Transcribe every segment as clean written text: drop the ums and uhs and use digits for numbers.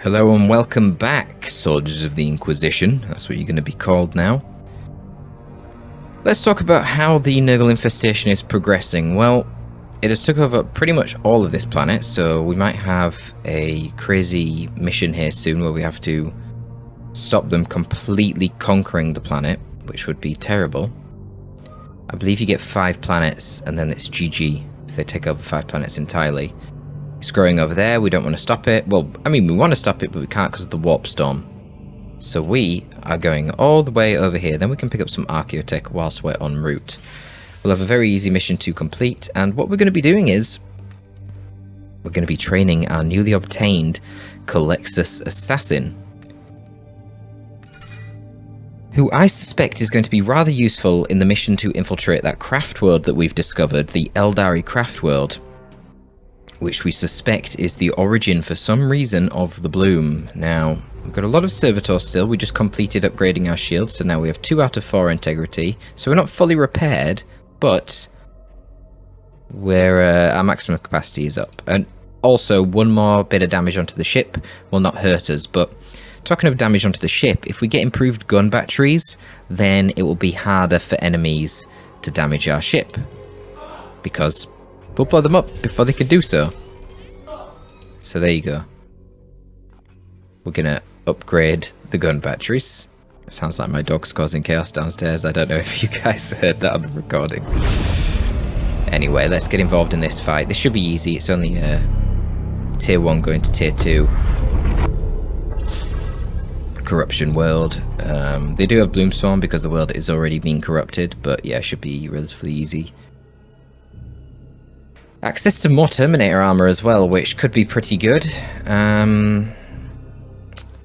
Hello and welcome back, Soldiers of the Inquisition. That's what you're going to be called now. Let's talk about how the Nurgle infestation is progressing. Well, it has took over pretty much all of this planet, so we might have a crazy mission here soon where we have to stop them completely conquering the planet, which would be terrible. I believe you get 5 planets and then it's GG if they take over 5 planets entirely. It's growing over there, we don't want to stop it. Well, I mean, we want to stop it, but we can't because of the warp storm. So we are going all the way over here. Then we can pick up some archaeotech whilst we're en route. We'll have a very easy mission to complete. And what we're going to be doing is we're going to be training our newly obtained Culexus assassin, who I suspect is going to be rather useful in the mission to infiltrate that craft world that we've discovered, the Eldari craft world, which we suspect is the origin, for some reason, of the bloom. Now, we've got a lot of servitor still. We just completed upgrading our shields, so now we have 2 out of 4 integrity. So we're not fully repaired, but our maximum capacity is up. And also, 1 more bit of damage onto the ship will not hurt us. But talking of damage onto the ship, if we get improved gun batteries, then it will be harder for enemies to damage our ship, because we'll blow them up before they can do so. So there you go. We're gonna upgrade the gun batteries. It sounds like my dog's causing chaos downstairs. I don't know if you guys heard that on the recording. Anyway, let's get involved in this fight. This should be easy. It's only tier 1 going to tier 2. Corruption world. They do have Bloom Swarm because the world is already being corrupted, but yeah, it should be relatively easy. Access to more Terminator armor as well, which could be pretty good.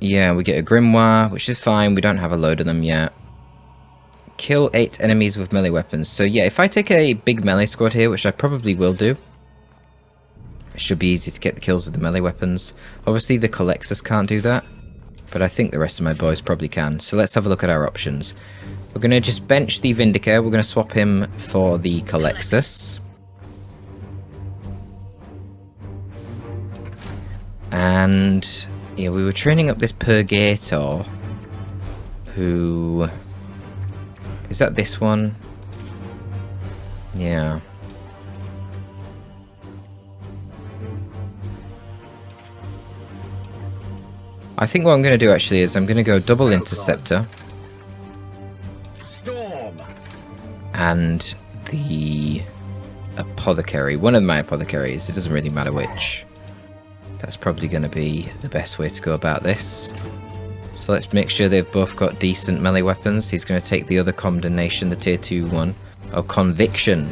Yeah, we get a Grimoire, which is fine. We don't have a load of them yet. Kill 8 enemies with melee weapons. So yeah, if I take a big melee squad here, which I probably will do, it should be easy to get the kills with the melee weapons. Obviously the Culexus can't do that, but I think the rest of my boys probably can. So let's have a look at our options. We're going to just bench the Vindicare. We're going to swap him for the Culexus. And yeah, we were training up this Purgator, who is that this one? Yeah. I think what I'm going to do actually is I'm going to go double interceptor and the apothecary, one of my apothecaries. It doesn't really matter which. That's probably going to be the best way to go about this. So let's make sure they've both got decent melee weapons. He's going to take the other condemnation, the tier 2 one. Oh, conviction.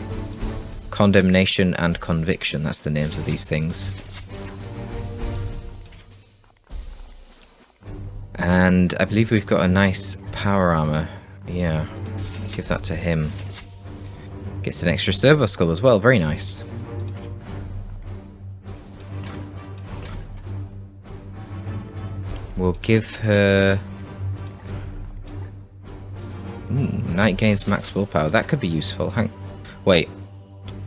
Condemnation and conviction. That's the names of these things. And I believe we've got a nice power armor. Yeah. Give that to him. Gets an extra servo skull as well. Very nice. We'll give her... Knight gains max willpower. That could be useful. Wait.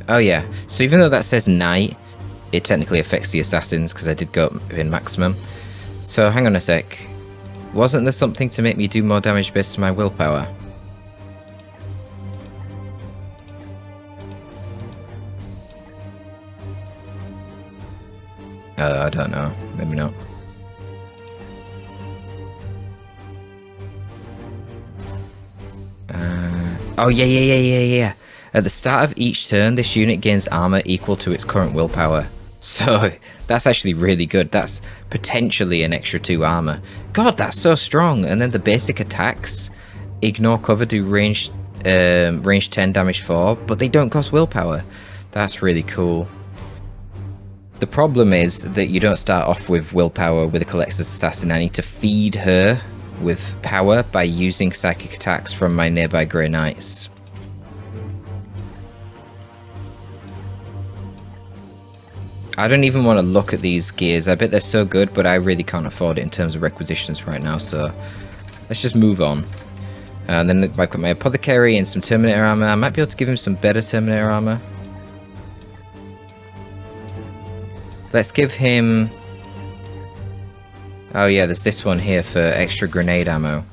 Oh yeah. So even though that says Knight, it technically affects the assassins because I did go up in maximum. So hang on a sec. Wasn't there something to make me do more damage based on my willpower? I don't know. Maybe not. Oh, yeah. At the start of each turn, this unit gains armor equal to its current willpower. So, that's actually really good. That's potentially an extra 2 armor. God, that's so strong. And then the basic attacks, ignore cover, do range 10, damage 4, but they don't cost willpower. That's really cool. The problem is that you don't start off with willpower with a Culexus assassin. I need to feed her with power by using psychic attacks from my nearby Grey Knights. I don't even want to look at these gears. I bet they're so good, but I really can't afford it in terms of requisitions right now, so let's just move on. And then I've got my apothecary and some Terminator armor. I might be able to give him some better Terminator armor. Let's give him Oh yeah, there's this one here for extra grenade ammo.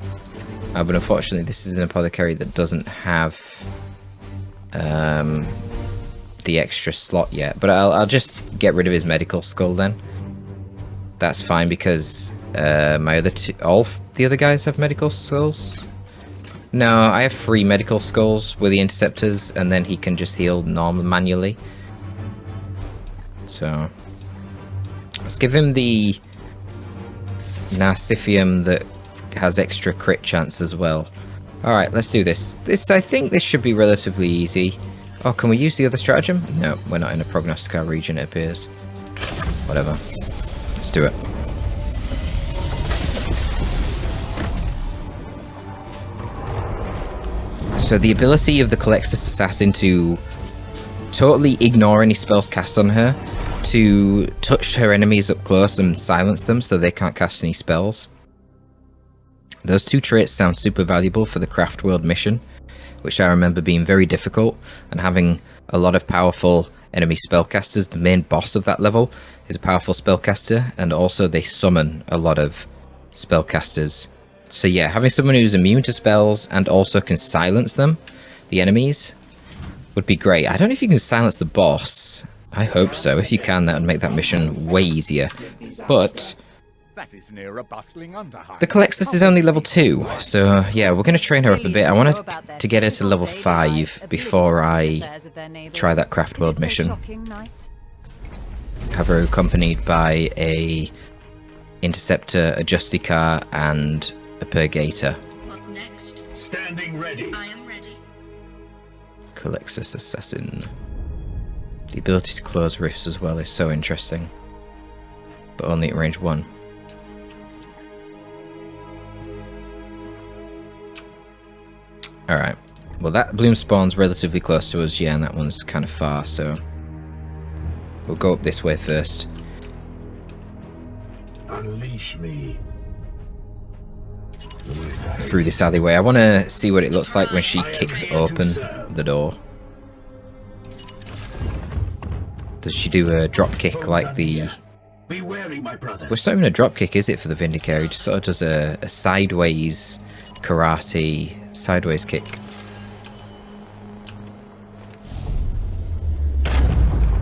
But unfortunately this is an apothecary that doesn't have the extra slot yet. But I'll just get rid of his medical skull then. That's fine because my other all the other guys have medical skulls. No, I have 3 medical skulls with the interceptors, and then he can just heal manually. So let's give him the Narcissium that has extra crit chance as well. Alright, let's do this. I think this should be relatively easy. Oh, can we use the other stratagem? No, we're not in a prognosticar region, it appears. Whatever. Let's do it. So the ability of the Culexus Assassin to totally ignore any spells cast on her, to touch her enemies up close and silence them so they can't cast any spells. Those 2 traits sound super valuable for the Craft World mission, which I remember being very difficult, and having a lot of powerful enemy spellcasters. The main boss of that level is a powerful spellcaster, and also they summon a lot of spellcasters. So yeah, having someone who's immune to spells and also can silence them, the enemies, would be great. I don't know if you can silence the boss. I hope so. If you can, that would make that mission way easier. But the Culexus is only level 2, so yeah, we're going to train her up a bit. I wanted to get her to level 5 before I try that Craft World mission. Have her accompanied by a Interceptor, a Justicar, and a Purgator. What next? Standing ready. I am ready. Culexus Assassin. The ability to close rifts as well is so interesting. But only at range 1. Alright. Well, that bloom spawn's relatively close to us, yeah, and that one's kind of far, so we'll go up this way first. Unleash me. Through this alleyway. I want to see what it looks like when she kicks open the door. Does she do a drop kick like the... Be wary, my brother. Well, it's not even a drop kick, is it, for the vindicare? He just sort of does a sideways karate sideways kick.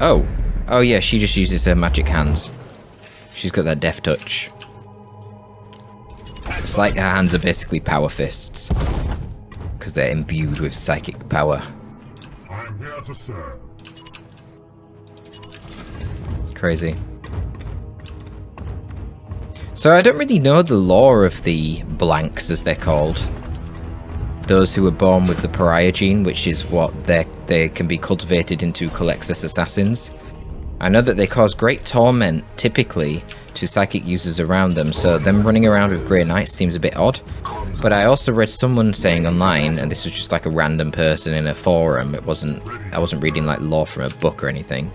Oh. Oh yeah, she just uses her magic hands. She's got that death touch. It's like her hands are basically power fists. Because they're imbued with psychic power. I'm here to serve. Crazy. So I don't really know the lore of the blanks, as they're called. Those who were born with the pariah gene, which is what they can be cultivated into Culexus assassins. I know that they cause great torment, typically, to psychic users around them, so them running around with Grey Knights seems a bit odd. But I also read someone saying online, and this was just like a random person in a forum, I wasn't reading like lore from a book or anything.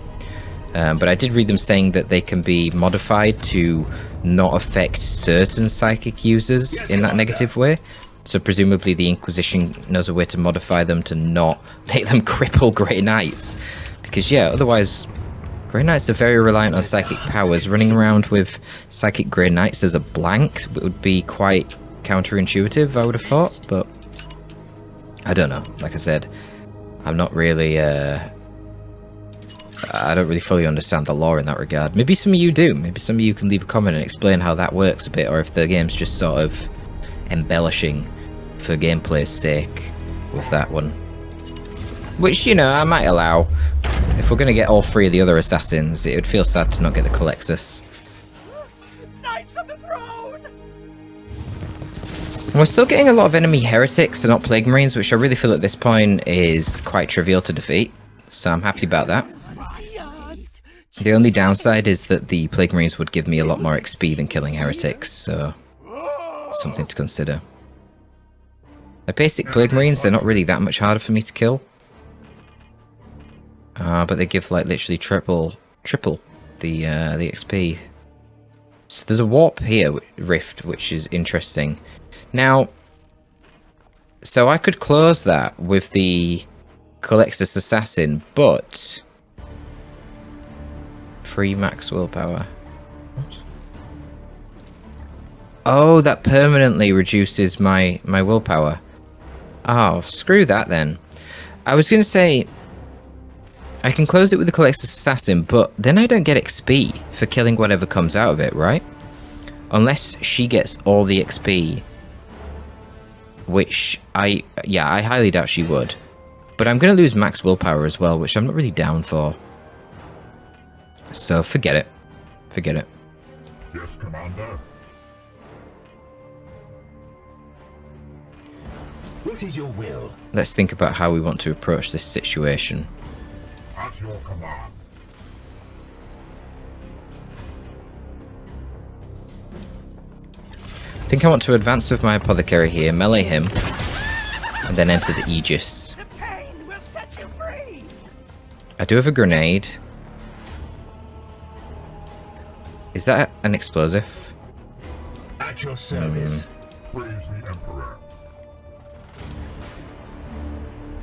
But I did read them saying that they can be modified to not affect certain psychic users in that negative way. So presumably the Inquisition knows a way to modify them to not make them cripple Grey Knights. Because yeah, otherwise Grey Knights are very reliant on psychic powers. Running around with psychic Grey Knights as a blank would be quite counterintuitive, I would have thought. But I don't know. Like I said, I'm not really... I don't really fully understand the lore in that regard. Maybe some of you do. Maybe some of you can leave a comment and explain how that works a bit, or if the game's just sort of embellishing for gameplay's sake with that one. Which, you know, I might allow. If we're going to get all 3 of the other assassins, it would feel sad to not get the Culexus. Knights of the Throne! And we're still getting a lot of enemy heretics and not plague marines, which I really feel at this point is quite trivial to defeat. So I'm happy about that. The only downside is that the plague marines would give me a lot more XP than killing heretics, so something to consider. The basic plague marines, they're not really that much harder for me to kill. But they give like literally triple the XP. So there's a warp here, rift, which is interesting. Now, so I could close that with the Culexus Assassin, but free max willpower. What? Oh, that permanently reduces my willpower. Oh, screw that then. I was going to say, I can close it with the Culexus Assassin, but then I don't get XP for killing whatever comes out of it, right? Unless she gets all the XP. Which, I highly doubt she would. But I'm going to lose max willpower as well, which I'm not really down for. So, forget it. Forget it. Yes, Commander. What is your will? Let's think about how we want to approach this situation. At your command. I think I want to advance with my apothecary here, melee him, and then enter the Aegis. The pain will set you free. I do have a grenade. Is that an explosive? At your service. Praise the Emperor.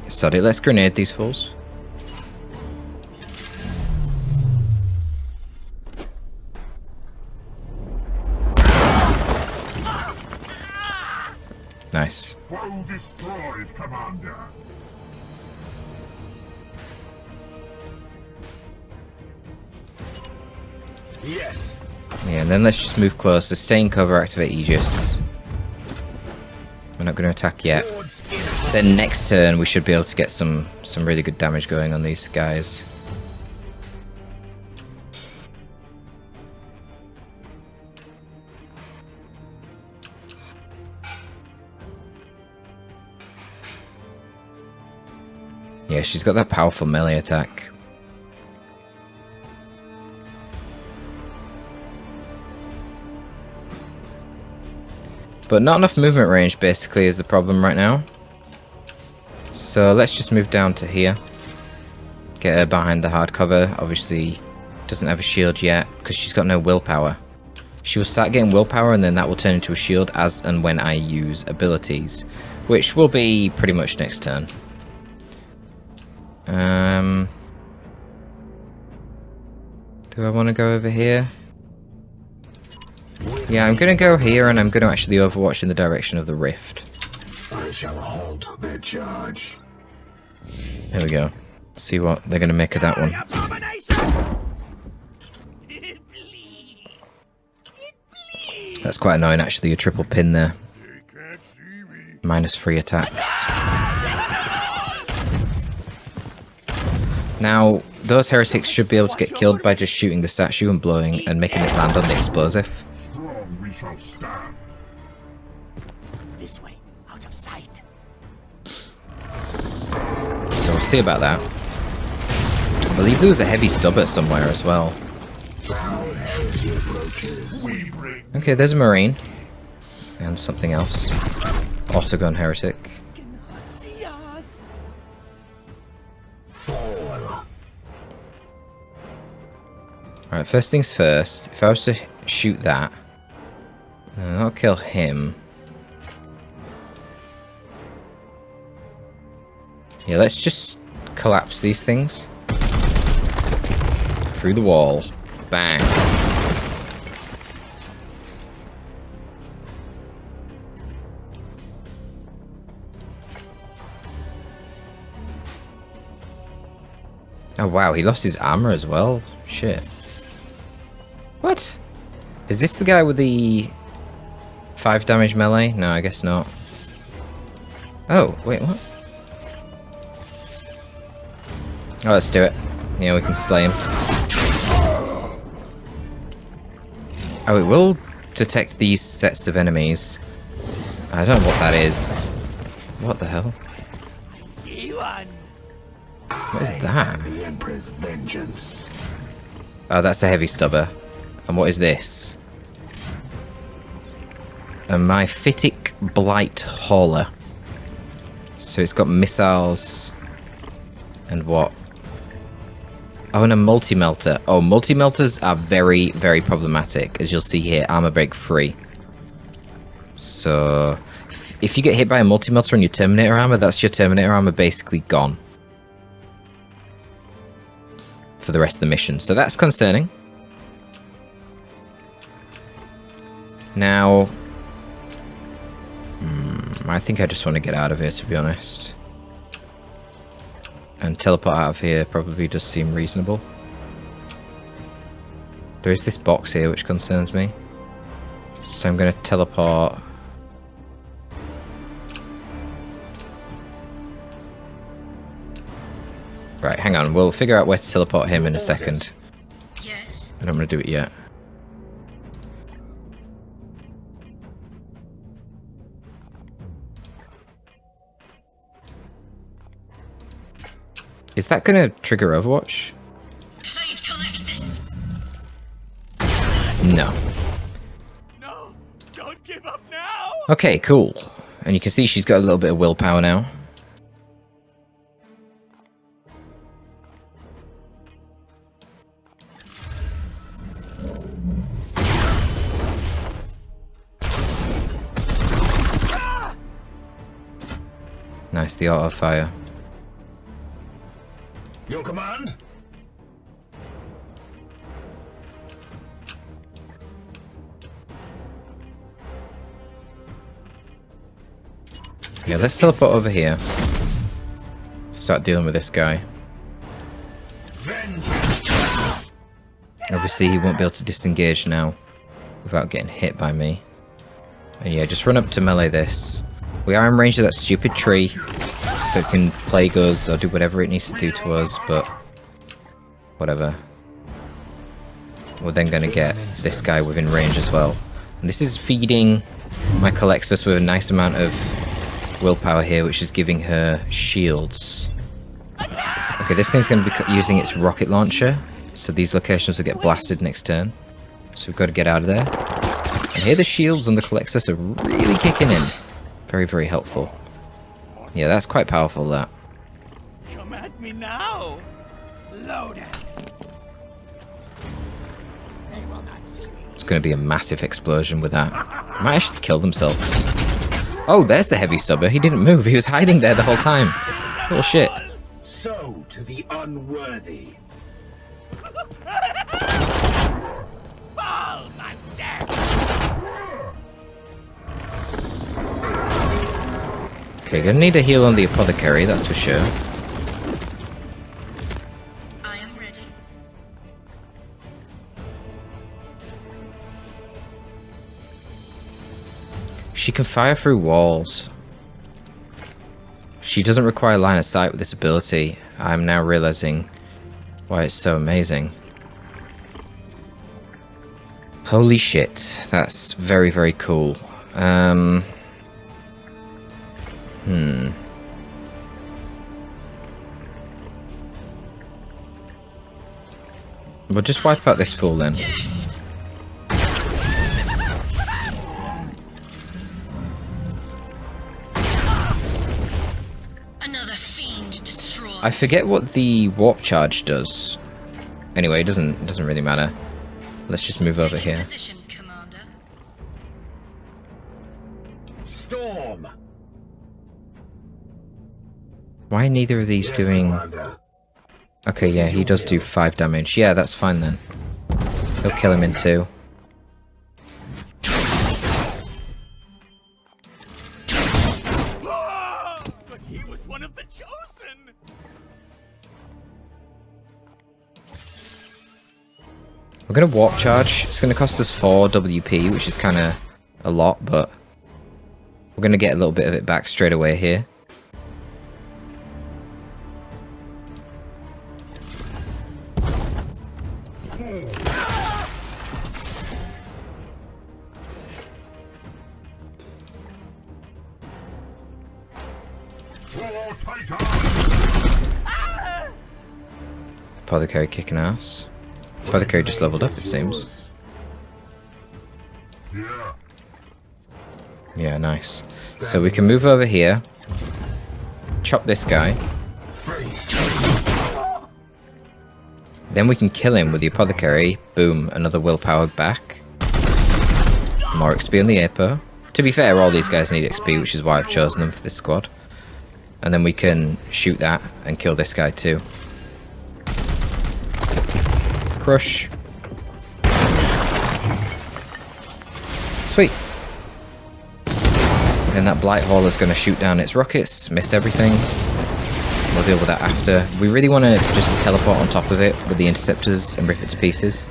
Sod it, let's grenade these fools. Nice. Foe destroyed, Commander. Yes. Yeah, and then let's just move close. Stay in cover, activate Aegis. We're not going to attack yet. Then next turn we should be able to get some really good damage going on these guys. Yeah, she's got that powerful melee attack. But not enough movement range, basically, is the problem right now. So let's just move down to here. Get her behind the hardcover. Obviously, doesn't have a shield yet, because she's got no willpower. She will start getting willpower, and then that will turn into a shield as and when I use abilities. Which will be pretty much next turn. Do I want to go over here? Yeah, I'm going to go here, and I'm going to actually overwatch in the direction of the rift. I shall halt their charge. There we go. See what they're going to make of that one. It bleeds. It bleeds. That's quite annoying, actually, a triple pin there. They can't see me. -3 attacks. Now, those heretics should be able to get killed by just shooting the statue and blowing and making it land on the explosive. Strong we shall stand. This way, out of sight. So we'll see about that. I believe there was a heavy stubber somewhere as well. Okay, there's a marine. And something else. Autogun heretic. Cannot see us. Alright, first things first. If I was to shoot that, I'll kill him. Yeah, let's just collapse these things. Through the wall. Bang. Oh wow, he lost his armor as well? Shit. What? Is this the guy with the 5 damage melee? No, I guess not. Oh, wait, what? Oh, let's do it. Yeah, we can slay him. Oh, it will detect these sets of enemies. I don't know what that is. What the hell? I see one. What is that? The Emperor's vengeance. Oh, that's a heavy stubber. And what is this? A Myphitic Blight Hauler. So it's got missiles. And what? Oh, and a multi-melter. Oh, multi-melters are very, very problematic. As you'll see here, armor break 3. So, if you get hit by a multi-melter on your Terminator armor, that's your Terminator armor basically gone. For the rest of the mission. So that's concerning. Now, I think I just want to get out of here, to be honest. And teleport out of here probably does seem reasonable. There is this box here which concerns me. So I'm going to teleport. Right, hang on. We'll figure out where to teleport him in a second. Yes. I don't want to do it yet. Is that going to trigger Overwatch? Fight Culexus. No. No, don't give up now. Okay, cool. And you can see she's got a little bit of willpower now. Nice, the auto fire. Your command? Yeah, let's teleport over here. Start dealing with this guy. Obviously, he won't be able to disengage now without getting hit by me. And yeah, just run up to melee this. We are in range of that stupid tree, so it can plague us or do whatever it needs to do to us, but whatever. We're then going to get this guy within range as well. And this is feeding my Culexus with a nice amount of willpower here, which is giving her shields. Okay, this thing's going to be using its rocket launcher, so these locations will get blasted next turn. So we've got to get out of there. And here the shields on the Culexus are really kicking in. Very, very helpful. Yeah, that's quite powerful, that. Come at me now. Load it. They will not see me. It's going to be a massive explosion with that. Might actually kill themselves. Oh, there's the heavy stubber. He didn't move. He was hiding there the whole time. Bullshit. So to the unworthy. Fall, monster. Okay, gonna need a heal on the apothecary, that's for sure. I am ready. She can fire through walls. She doesn't require line of sight with this ability. I'm now realizing why it's so amazing. Holy shit, that's very, very cool. We'll just wipe out this fool then. Another fiend destroyed. I forget what the warp charge does. Anyway, it doesn't really matter. Let's just move over Taking here. Position, Commander. Storm. Why are neither of these doing... Commander. Okay, yeah, he does do 5 damage. Yeah, that's fine then. He'll kill him in 2. But he was one of the chosen. We're gonna warp charge. It's gonna cost us 4 WP, which is kind of a lot, but we're gonna get a little bit of it back straight away here. War Titan. Apothecary kicking ass. Apothecary just leveled up, it seems. Yeah. Yeah, nice. So we can move over here, chop this guy, then we can kill him with the apothecary. Boom, another willpower back. More XP on the Apo. To be fair, all these guys need XP, which is why I've chosen them for this squad. And then we can shoot that and kill this guy too. Crush. Sweet. Then that Blight Hauler's going to shoot down its rockets, miss everything. We'll deal with that after. We really want to just teleport on top of it with the interceptors and rip it to pieces.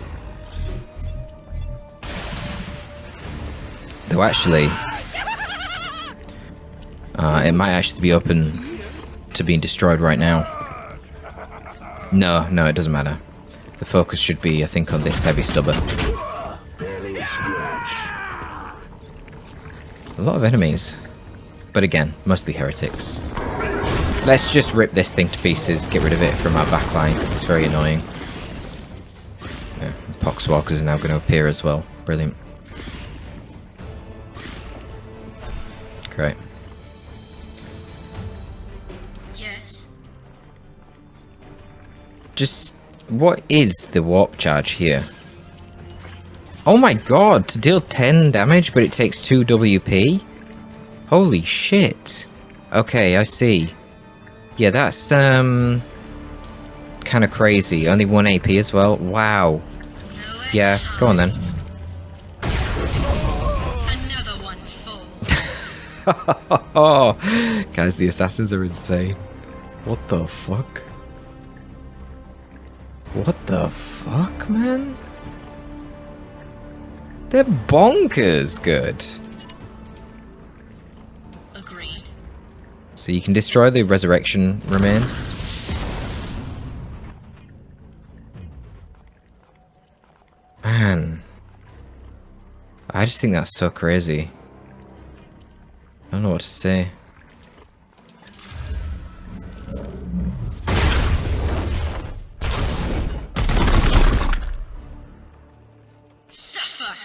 Though actually, it might actually be open to being destroyed right now. No, it doesn't matter. The focus should be, I think, on this heavy stubber. A lot of enemies. But again, mostly heretics. Let's just rip this thing to pieces, get rid of it from our backline, because it's very annoying. Yeah, Poxwalkers are now going to appear as well. Brilliant. Great. Yes. Just, what is the warp charge here? Oh my god, to deal 10 damage, but it takes 2 WP? Holy shit. Okay, I see. Yeah, that's, kind of crazy. Only 1 AP as well. Wow. Yeah, go on then. Another one full. Oh, guys, the assassins are insane. What the fuck? What the fuck, man? They're bonkers good. Agreed. So you can destroy the resurrection remains. Man. I just think that's so crazy. I don't know what to say. Suffer.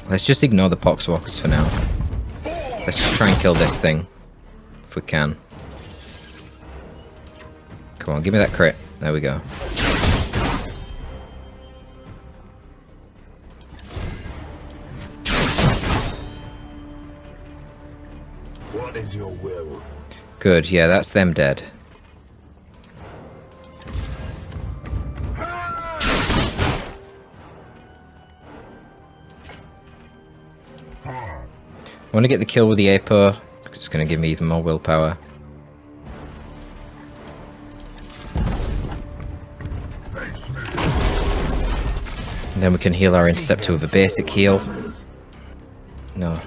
Let's just ignore the Poxwalkers for now. Let's just try and kill this thing. If we can. Come on, give me that crit. There we go. What is your will? Good, yeah, that's them dead. I want to get the kill with the Apo. It's going to give me even more willpower. And then we can heal our Interceptor with a basic heal. No.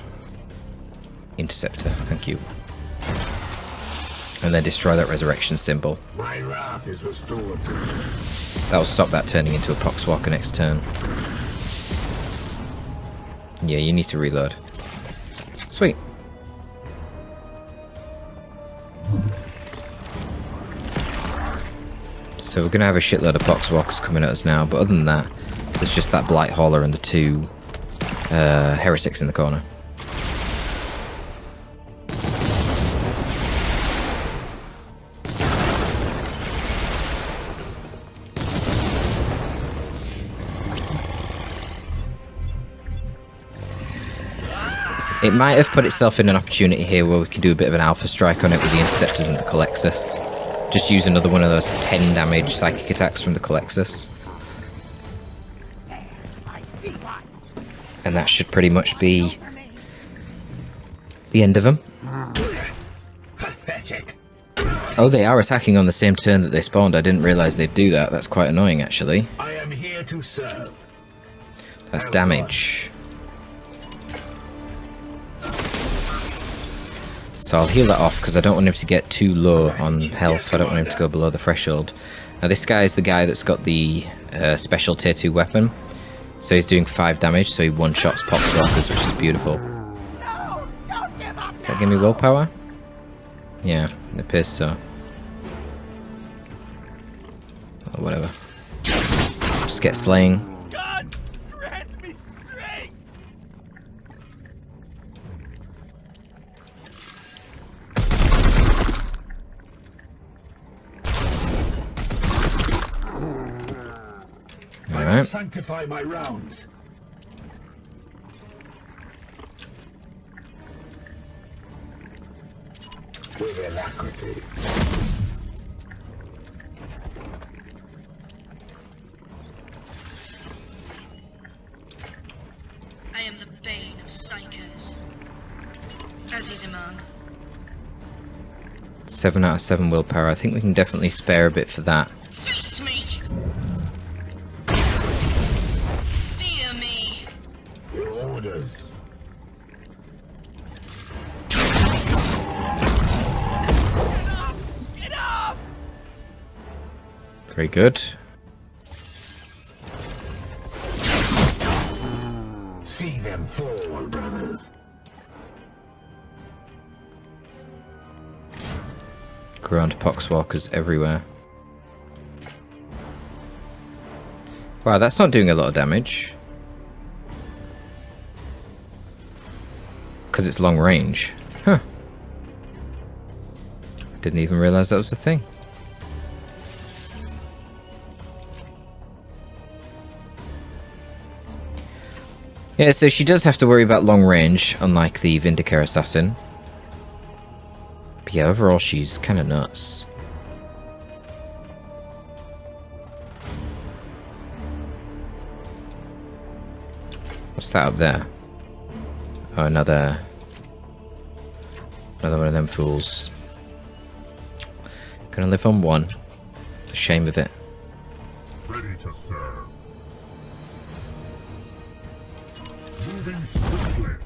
Interceptor, thank you. And then destroy that resurrection symbol. My wrath is restored. That will stop that turning into a Poxwalker next turn. Yeah, you need to reload. Sweet. So we're going to have a shitload of Poxwalkers coming at us now, but other than that, there's just that Blight Hauler and the 2 heretics in the corner. It might have put itself in an opportunity here where we can do a bit of an alpha strike on it with the interceptors and the Culexus. Just use another one of those 10 damage psychic attacks from the Culexus. And that should pretty much be the end of them. Pathetic. Oh, they are attacking on the same turn that they spawned. I didn't realise they'd do that. That's quite annoying, actually. I am here to serve. That's damage. So I'll heal that off because I don't want him to get too low on health. I don't want him to go below the threshold. Now this guy is the guy that's got the special tier 2 weapon. So he's doing 5 damage, so he one-shots Poxwalkers, which is beautiful. Does that give me willpower? Yeah, it appears so. Or whatever. Just get slaying. God grant me strength. Alright. Sanctify my rounds. with alacrity. I am the bane of psychos. As you demand. 7 out of 7 willpower. I think we can definitely spare a bit for that. Face me! Fear me! Your orders. Get up! Very good. See them fall, brothers. Ground poxwalkers everywhere. Wow, that's not doing a lot of damage. Because it's long range. Huh. Didn't even realize that was a thing. Yeah, so she does have to worry about long range, unlike the Vindicare assassin. But yeah, overall she's kind of nuts. What's that up there? Oh, another one of them fools. Gonna live on one. The shame of it. Ready to serve. Moving swiftly.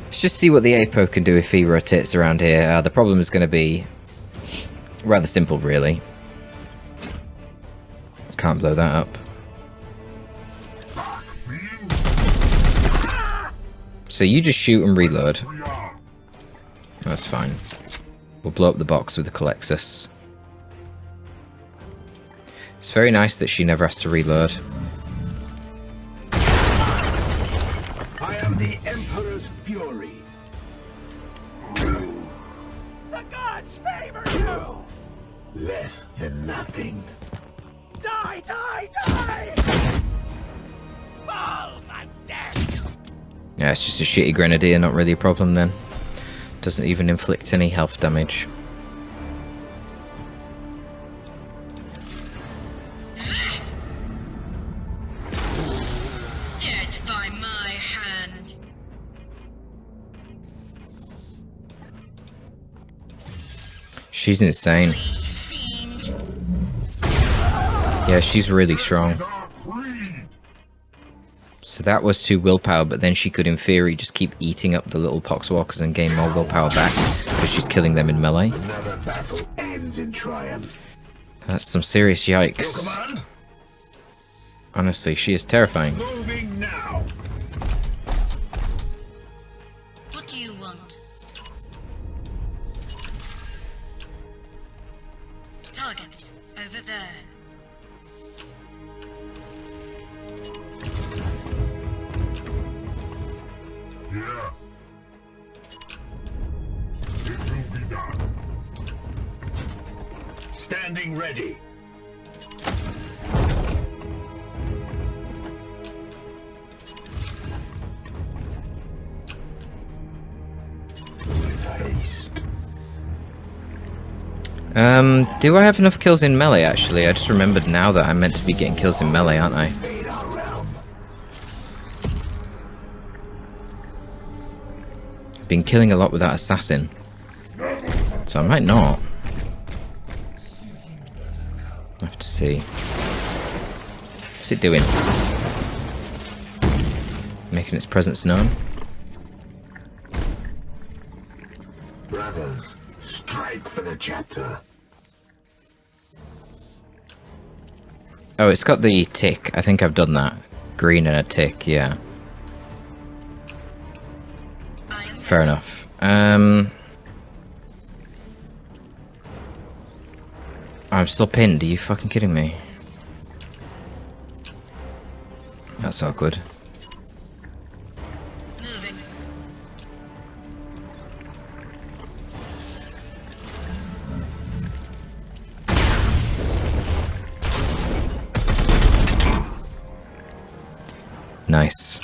Let's just see what the Apo can do if he rotates around here. The problem is going to be rather simple, really. Can't blow that up. So you just shoot and reload. That's fine. We'll blow up the box with the Culexus. It's very nice that she never has to reload. I am the Emperor's fury. The gods favor you! Less than nothing. Die, die, die! Fall, monster! Yeah, it's just a shitty grenadier, not really a problem then. Doesn't even inflict any health damage. Dead by my hand. She's insane. Fiend. Yeah, she's really strong. So that was 2 willpower, but then she could, in theory, just keep eating up the little poxwalkers and gain more willpower back, because she's killing them in melee. Another battle ends in triumph. That's some serious Your yikes. command? Honestly, she is terrifying. Moving now. What do you want? Targets over there. Yeah. It will be done. Standing ready. With haste. Do I have enough kills in melee, actually? I just remembered now that I'm meant to be getting kills in melee, aren't I? Invade our realm. I've been killing a lot with that assassin. So I might not. I'll have to see. What's it doing? Making its presence known? Brothers, strike for the chapter. Oh, it's got the tick. I think I've done that. Green and a tick, yeah. I am Fair enough. I'm still pinned. Are you fucking kidding me? That's awkward. moving. Nice.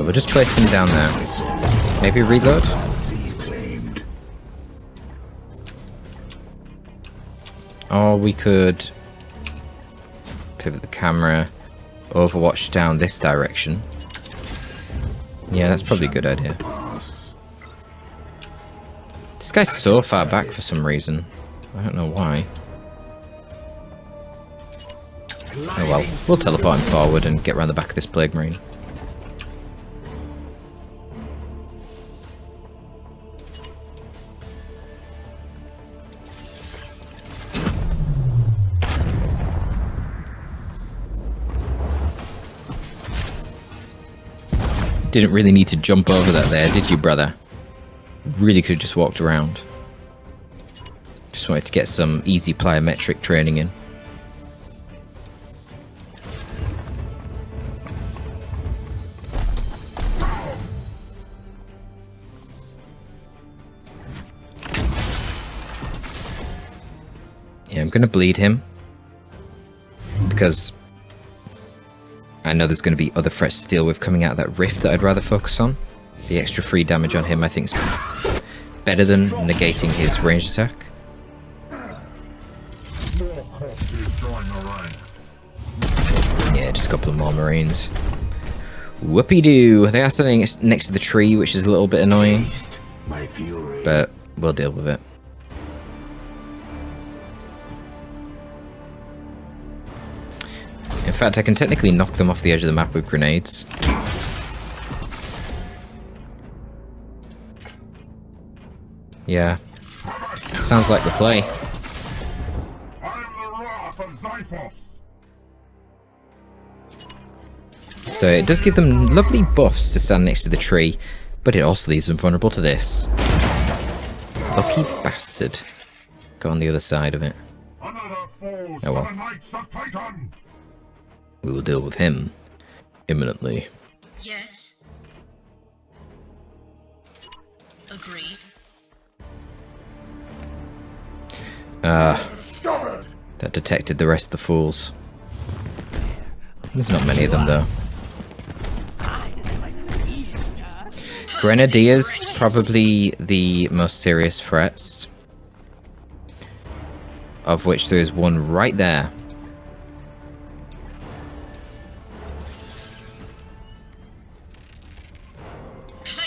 Yeah, we'll just place him down there. Maybe reload? Or we could pivot the camera, overwatch down this direction. Yeah, that's probably a good idea. This guy's so far back for some reason. I don't know why. Oh well, we'll teleport him forward and get around the back of this Plague Marine. Didn't really need to jump over that there, did you, brother? Really could have just walked around. Just wanted to get some easy plyometric training in. Yeah, I'm gonna bleed him. Because I know there's going to be other threats to deal with coming out of that rift that I'd rather focus on. The extra free damage on him I think is better than negating his ranged attack. Yeah, just a couple of more marines. Whoopie-doo! They are standing next to the tree, which is a little bit annoying. But we'll deal with it. In fact, I can technically knock them off the edge of the map with grenades. Yeah. Sounds like the play. So it does give them lovely buffs to stand next to the tree, but it also leaves them vulnerable to this. Lucky bastard. Go on the other side of it. Oh well. We will deal with him imminently. Yes. Agreed. That detected the rest of the fools. There's not many of them though. Grenadiers, probably the most serious threats. Of which there is one right there.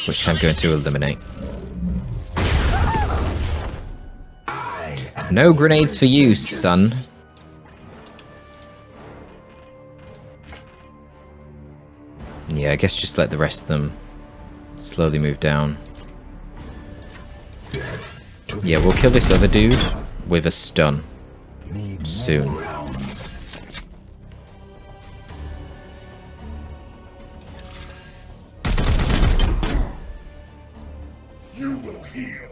Which I'm going to eliminate. No grenades for you, son. Yeah, I guess just let the rest of them slowly move down. Yeah, we'll kill this other dude with a stun soon. You will heal.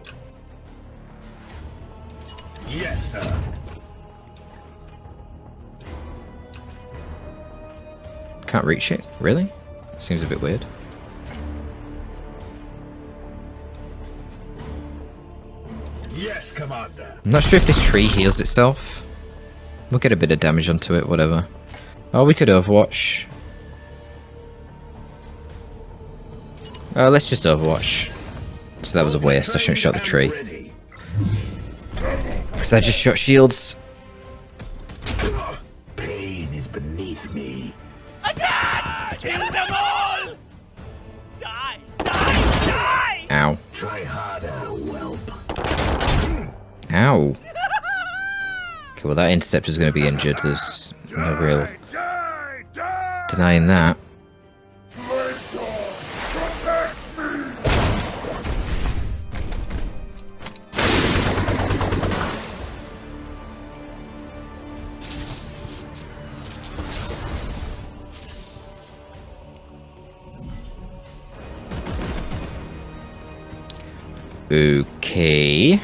Yes, sir. Can't reach it, really? Seems a bit weird. Yes, Commander. I'm not sure if this tree heals itself. We'll get a bit of damage onto it, whatever. Oh, we could overwatch. Let's just overwatch. So that was a waste, I shouldn't have shot the tree. Because I just shot shields. Pain is beneath me. Attack! Kill them all! Die! Die! Die! Ow. Try harder, whelp. Ow. Okay, well that interceptor's going to be injured. There's no real denying that. Okay.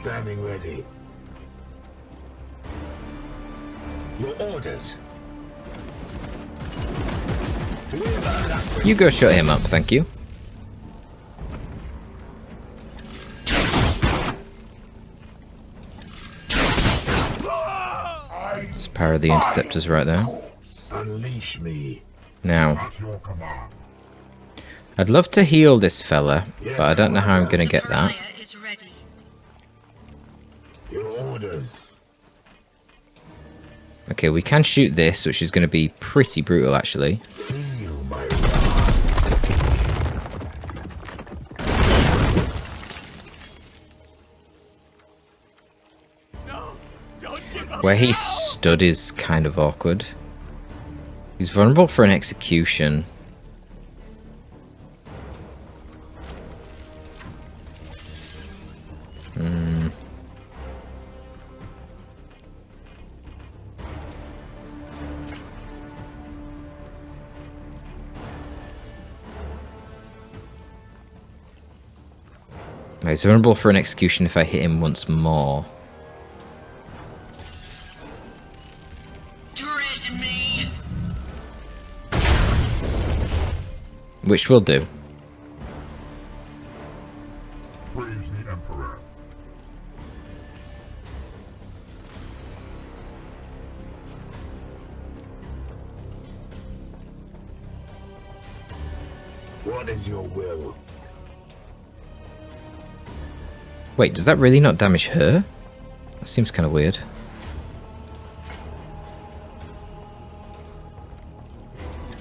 Standing ready. Your orders. You go shut him up, thank you. Let's power the interceptors right there. Unleash me. Now, At your command. I'd love to heal this fella, but I don't know how I'm gonna get that. Pariah is ready. Your orders. Okay, we can shoot this, which is gonna be pretty brutal actually. Feel my No, don't give up. Where he stood is kind of awkward. He's vulnerable for an execution. He's vulnerable for an execution if I hit him once more. Dread me. Which we'll do. praise the Emperor. What is your will? Wait, does that really not damage her? That seems kind of weird.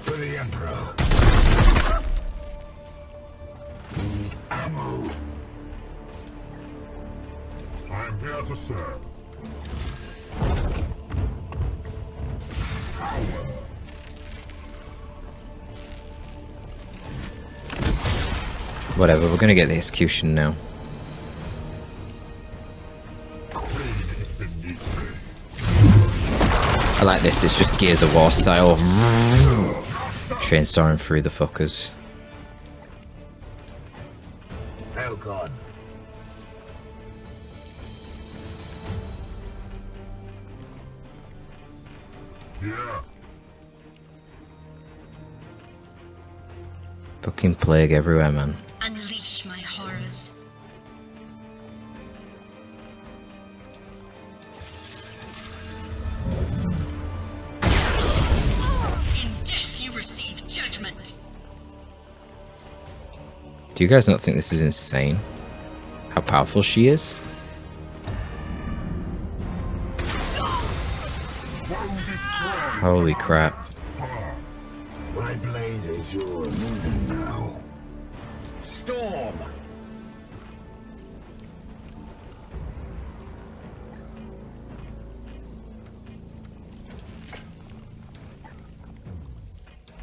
For the Emperor. Need ammo. I'm here to serve. Power. Whatever, we're gonna get the execution now. I like this, it's just Gears of War style. Chainsawing through the fuckers. Oh God. Yeah. Fucking plague everywhere, man. Unleash my horrors. In death you receive judgment. Do you guys not think this is insane? How powerful she is? Holy crap. My blade is yours. Moving now. Storm.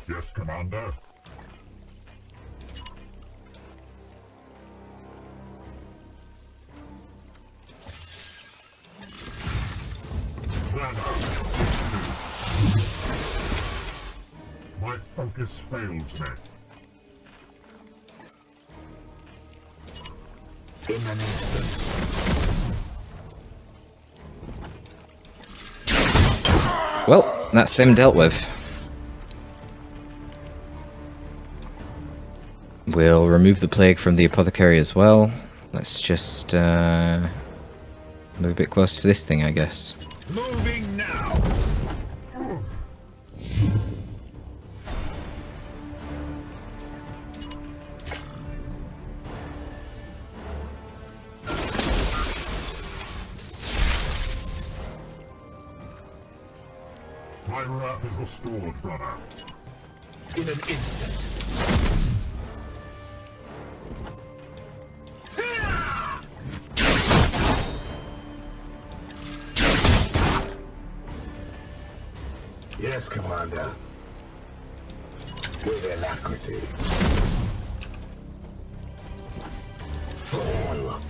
Yes, Commander. My focus fails me. In an instant. Well, that's them dealt with. We'll remove the plague from the apothecary as well. Let's just move a bit closer to this thing, I guess. Moving now. My wrath is restored, brother. In an instant. Yes, Commander. With alacrity. Fall.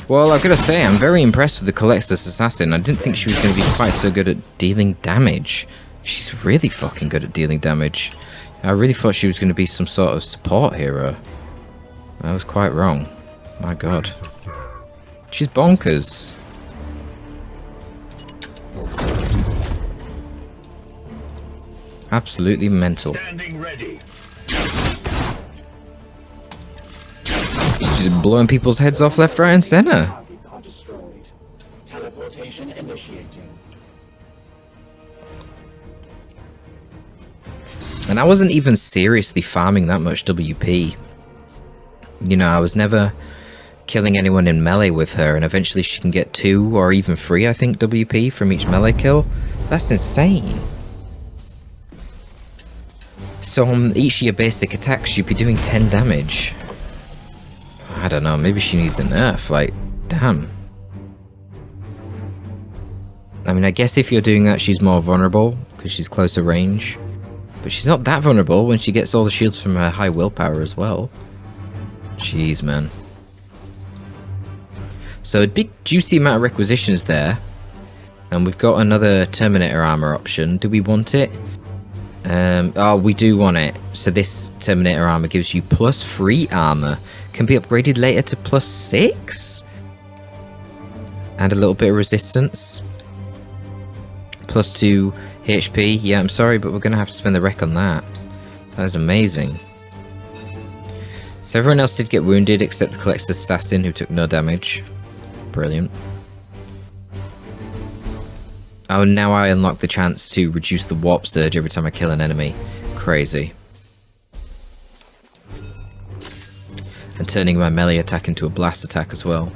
Well, I've got to say, I'm very impressed with the Culexus assassin. I didn't think she was going to be quite so good at dealing damage. She's really fucking good at dealing damage. I really thought she was going to be some sort of support hero. I was quite wrong. My god. She's bonkers. Absolutely mental. Standing ready. She's blowing people's heads off left, right, and center. Targets are destroyed. Teleportation initiating. And And I wasn't even seriously farming that much WP. You know, I was never killing anyone in melee with her, and eventually she can get 2 or even 3, I think, WP from each melee kill. That's insane. So on each of your basic attacks, you'd be doing 10 damage. I don't know, maybe she needs a nerf, like, damn. I mean, I guess if you're doing that, she's more vulnerable, because she's closer range. But she's not that vulnerable when she gets all the shields from her high willpower as well. Jeez, man. So a big juicy amount of requisitions there. And we've got another Terminator armor option. Do we want it? Oh, we do want it. So this Terminator armor gives you +3 armor. Can be upgraded later to +6. And a little bit of resistance. +2 HP. Yeah, I'm sorry, but we're going to have to spend the rec on that. That is amazing. So everyone else did get wounded except the Culexus assassin who took no damage. Brilliant. Oh, now I unlock the chance to reduce the warp surge every time I kill an enemy. Crazy. And turning my melee attack into a blast attack as well.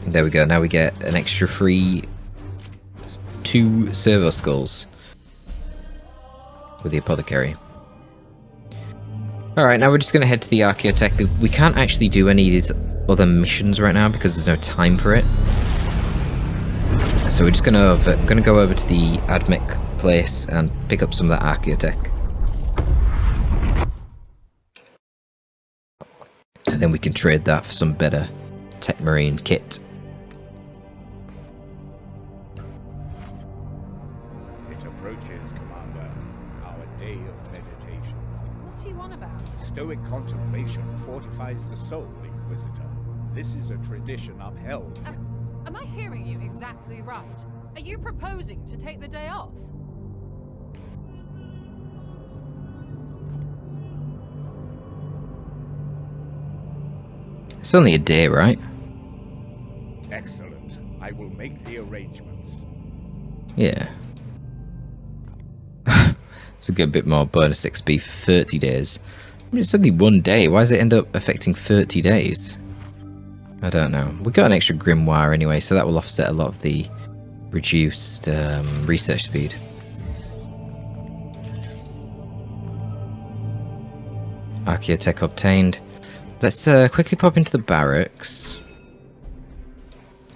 There we go, now we get an extra free 2 servo skulls with the apothecary. Alright, now we're just going to head to the Archaeotech. We can't actually do any of these other missions right now because there's no time for it. So we're just going to go over to the Admech place and pick up some of that Archaeotech. And then we can trade that for some better Tech Marine kit. It approaches, Commander. Our day of meditation. What are you on about? Stoic contemplation fortifies the soul, Inquisitor. This is a tradition upheld. Am I hearing you exactly right? Are you proposing to take the day off? It's only a day, right? Excellent. I will make the arrangements. Yeah. To get a bit more bonus XP for 30 days. I mean, it's only 1 day. Why does it end up affecting 30 days? I don't know. We got an extra grimoire anyway, so that will offset a lot of the reduced research speed. Archaeotech obtained. Let's quickly pop into the barracks.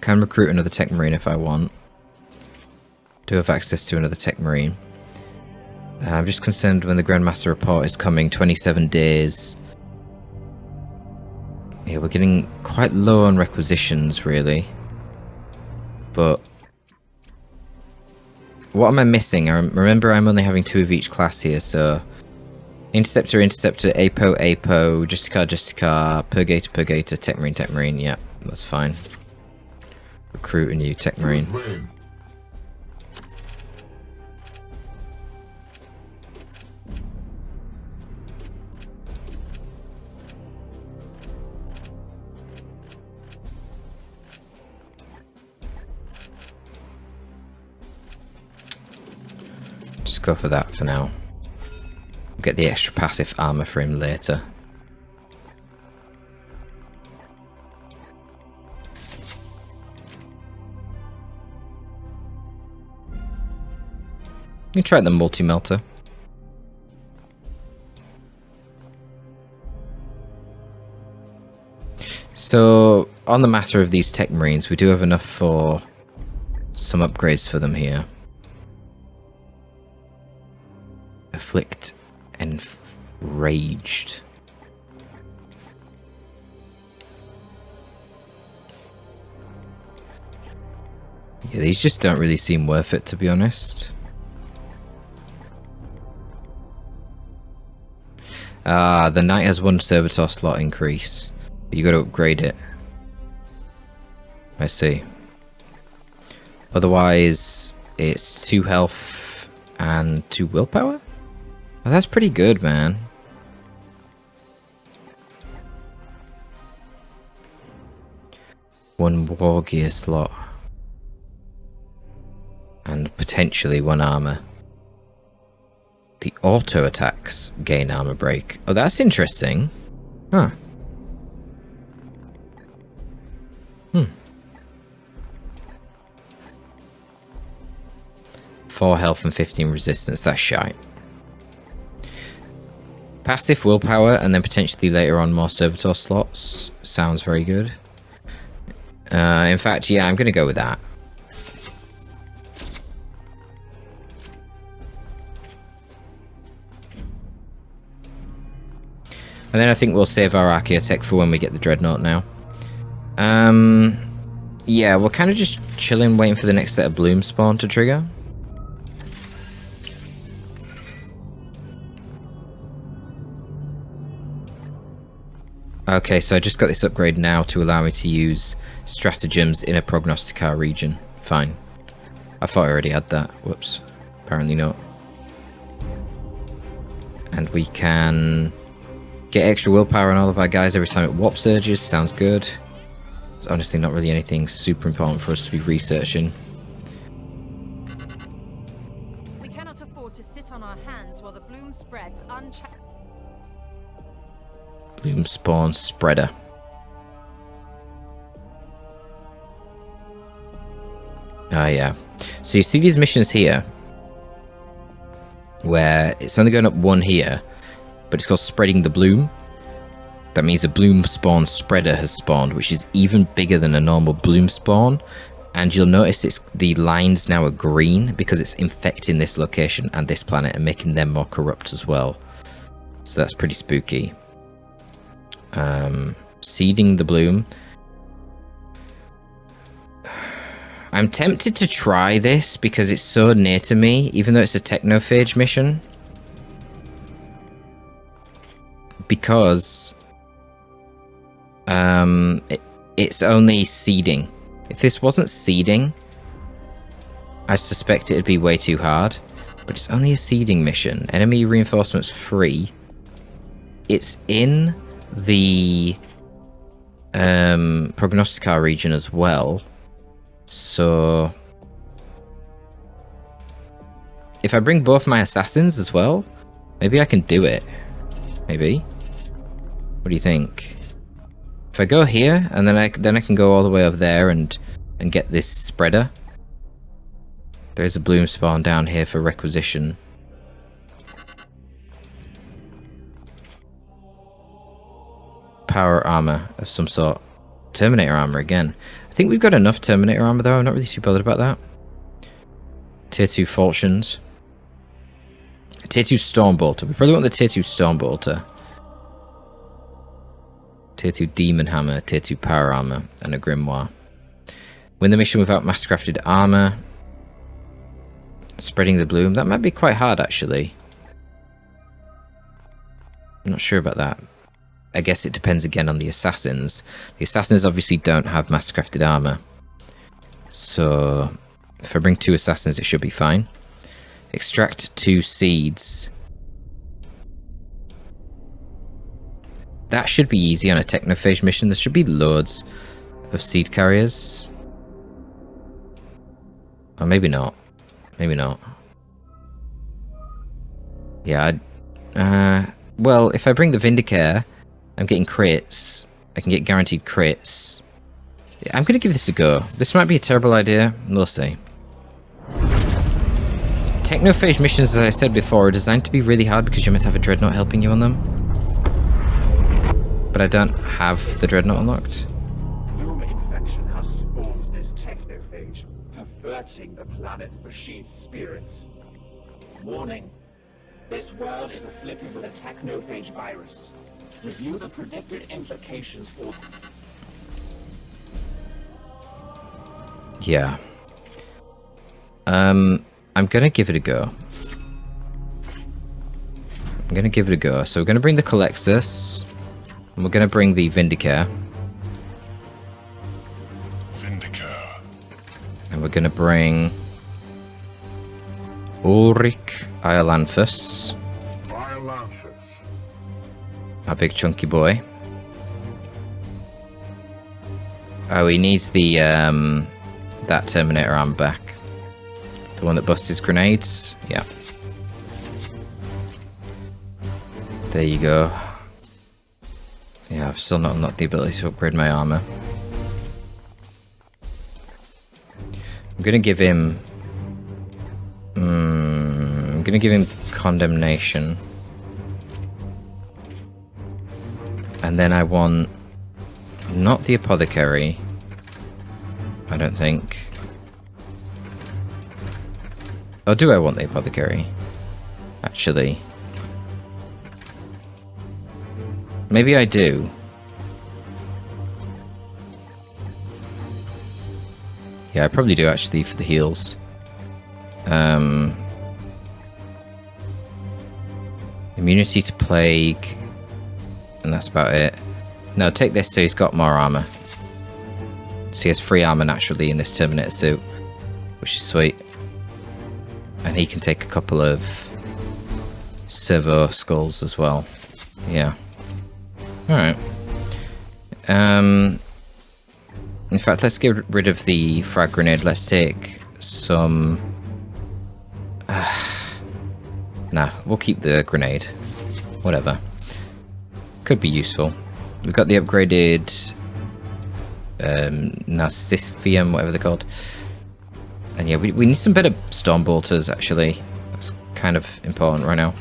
Can recruit another Tech Marine if I want. Do have access to another Tech Marine. I'm just concerned when the Grandmaster report is coming, 27 days. Yeah, we're getting quite low on requisitions, really. But what am I missing? I remember I'm only having 2 of each class here, so Interceptor, Interceptor, APO, APO, Justicar, Purgator, Tech Marine, yeah, that's fine. Recruit a new Tech Marine. Just go for that for now. Get the extra passive armor for him later. You can try the multi-melter. So, on the matter of these Tech Marines, we do have enough for some upgrades for them here. Afflict Enraged. Yeah, these just don't really seem worth it, to be honest. The knight has 1 servitor slot increase. But you got to upgrade it. I see. Otherwise, it's 2 health and 2 willpower? Oh, that's pretty good, man. 1 war gear slot. And potentially 1 armor. The auto attacks gain armor break. Oh, that's interesting. Huh. 4 health and 15 resistance. That's shite. Passive willpower and then potentially later on more servitor slots. Sounds very good. In fact, yeah, I'm going to go with that. And then I think we'll save our Archaeotech for when we get the Dreadnought now. Yeah, we're kind of just chilling, waiting for the next set of Bloom spawn to trigger. Okay, so I just got this upgrade now to allow me to use stratagems in a Prognosticar region. Fine. I thought I already had that. Whoops. Apparently not. And we can get extra willpower on all of our guys every time it warp surges. Sounds good. It's honestly not really anything super important for us to be researching. We cannot afford to sit on our hands while the bloom spreads unchecked. Bloom spawn spreader. Ah, yeah. So you see these missions here, where it's only going up 1 here, but it's called spreading the bloom. That means a bloom spawn spreader has spawned, which is even bigger than a normal bloom spawn. And you'll notice the lines now are green because it's infecting this location and this planet and making them more corrupt as well. So that's pretty spooky. Seeding the bloom. I'm tempted to try this because it's so near to me, even though it's a technophage mission. Because it's only seeding. If this wasn't seeding, I suspect it'd be way too hard. But it's only a seeding mission. Enemy reinforcements free. It's in the Prognosticar region as well. So if I bring both my assassins as well, maybe I can do it. Maybe. What do you think? If I go here and then I can go all the way over there and get this spreader. There's a bloom spawn down here for requisition. Power armor of some sort. Terminator armor again. I think we've got enough Terminator armor though. I'm not really too bothered about that. Tier 2 falchions. Tier 2 Stormbolter. We probably want the Tier 2 Stormbolter. Tier 2 Demon Hammer, Tier 2 Power Armor, and a Grimoire. Win the mission without mass-crafted armor. Spreading the bloom. That might be quite hard, actually. I'm not sure about that. I guess it depends again on the assassins. The assassins obviously don't have mass-crafted armor. So, if I bring 2 assassins, it should be fine. Extract 2 seeds. That should be easy on a technophage mission. There should be loads of seed carriers. Or maybe not. Maybe not. Yeah, well, if I bring the vindicare, I'm getting crits. I can get guaranteed crits. Yeah, I'm going to give this a go. This might be a terrible idea. We'll see. Technophage missions, as I said before, are designed to be really hard because you're meant to have a Dreadnought helping you on them. But I don't have the Dreadnought unlocked. Bloom infection has spawned this technophage, perverting the planet's machine spirits. Warning. This world is afflicted with a technophage virus. Review the predicted implications for... Yeah. I'm gonna give it a go. I'm gonna give it a go. So we're gonna bring the Culexus. And we're gonna bring the vindicare. Vindicare. And we're gonna bring Ulrich Iolanthus. Iolanthus. Our big chunky boy. Oh, he needs the that Terminator arm back. The one that busts his grenades. Yeah. There you go. Yeah, I've still not unlocked the ability to upgrade my armor. I'm gonna give him. I'm gonna give him condemnation, and then I want not the apothecary. I don't think. Oh, do I want the apothecary? Actually, maybe I do. Yeah, I probably do actually for the heals. Immunity to plague, and that's about it. No, take this so he's got more armor. So he has free armor naturally in this Terminator suit, which is sweet. And he can take a couple of servo skulls as well. Yeah. Alright. In fact, let's get rid of the frag grenade. Let's take some... Nah, we'll keep the grenade. Whatever. Could be useful. We've got the upgraded... Narcissium, whatever they're called. And yeah, we need some better storm bolters, actually. That's kind of important right now.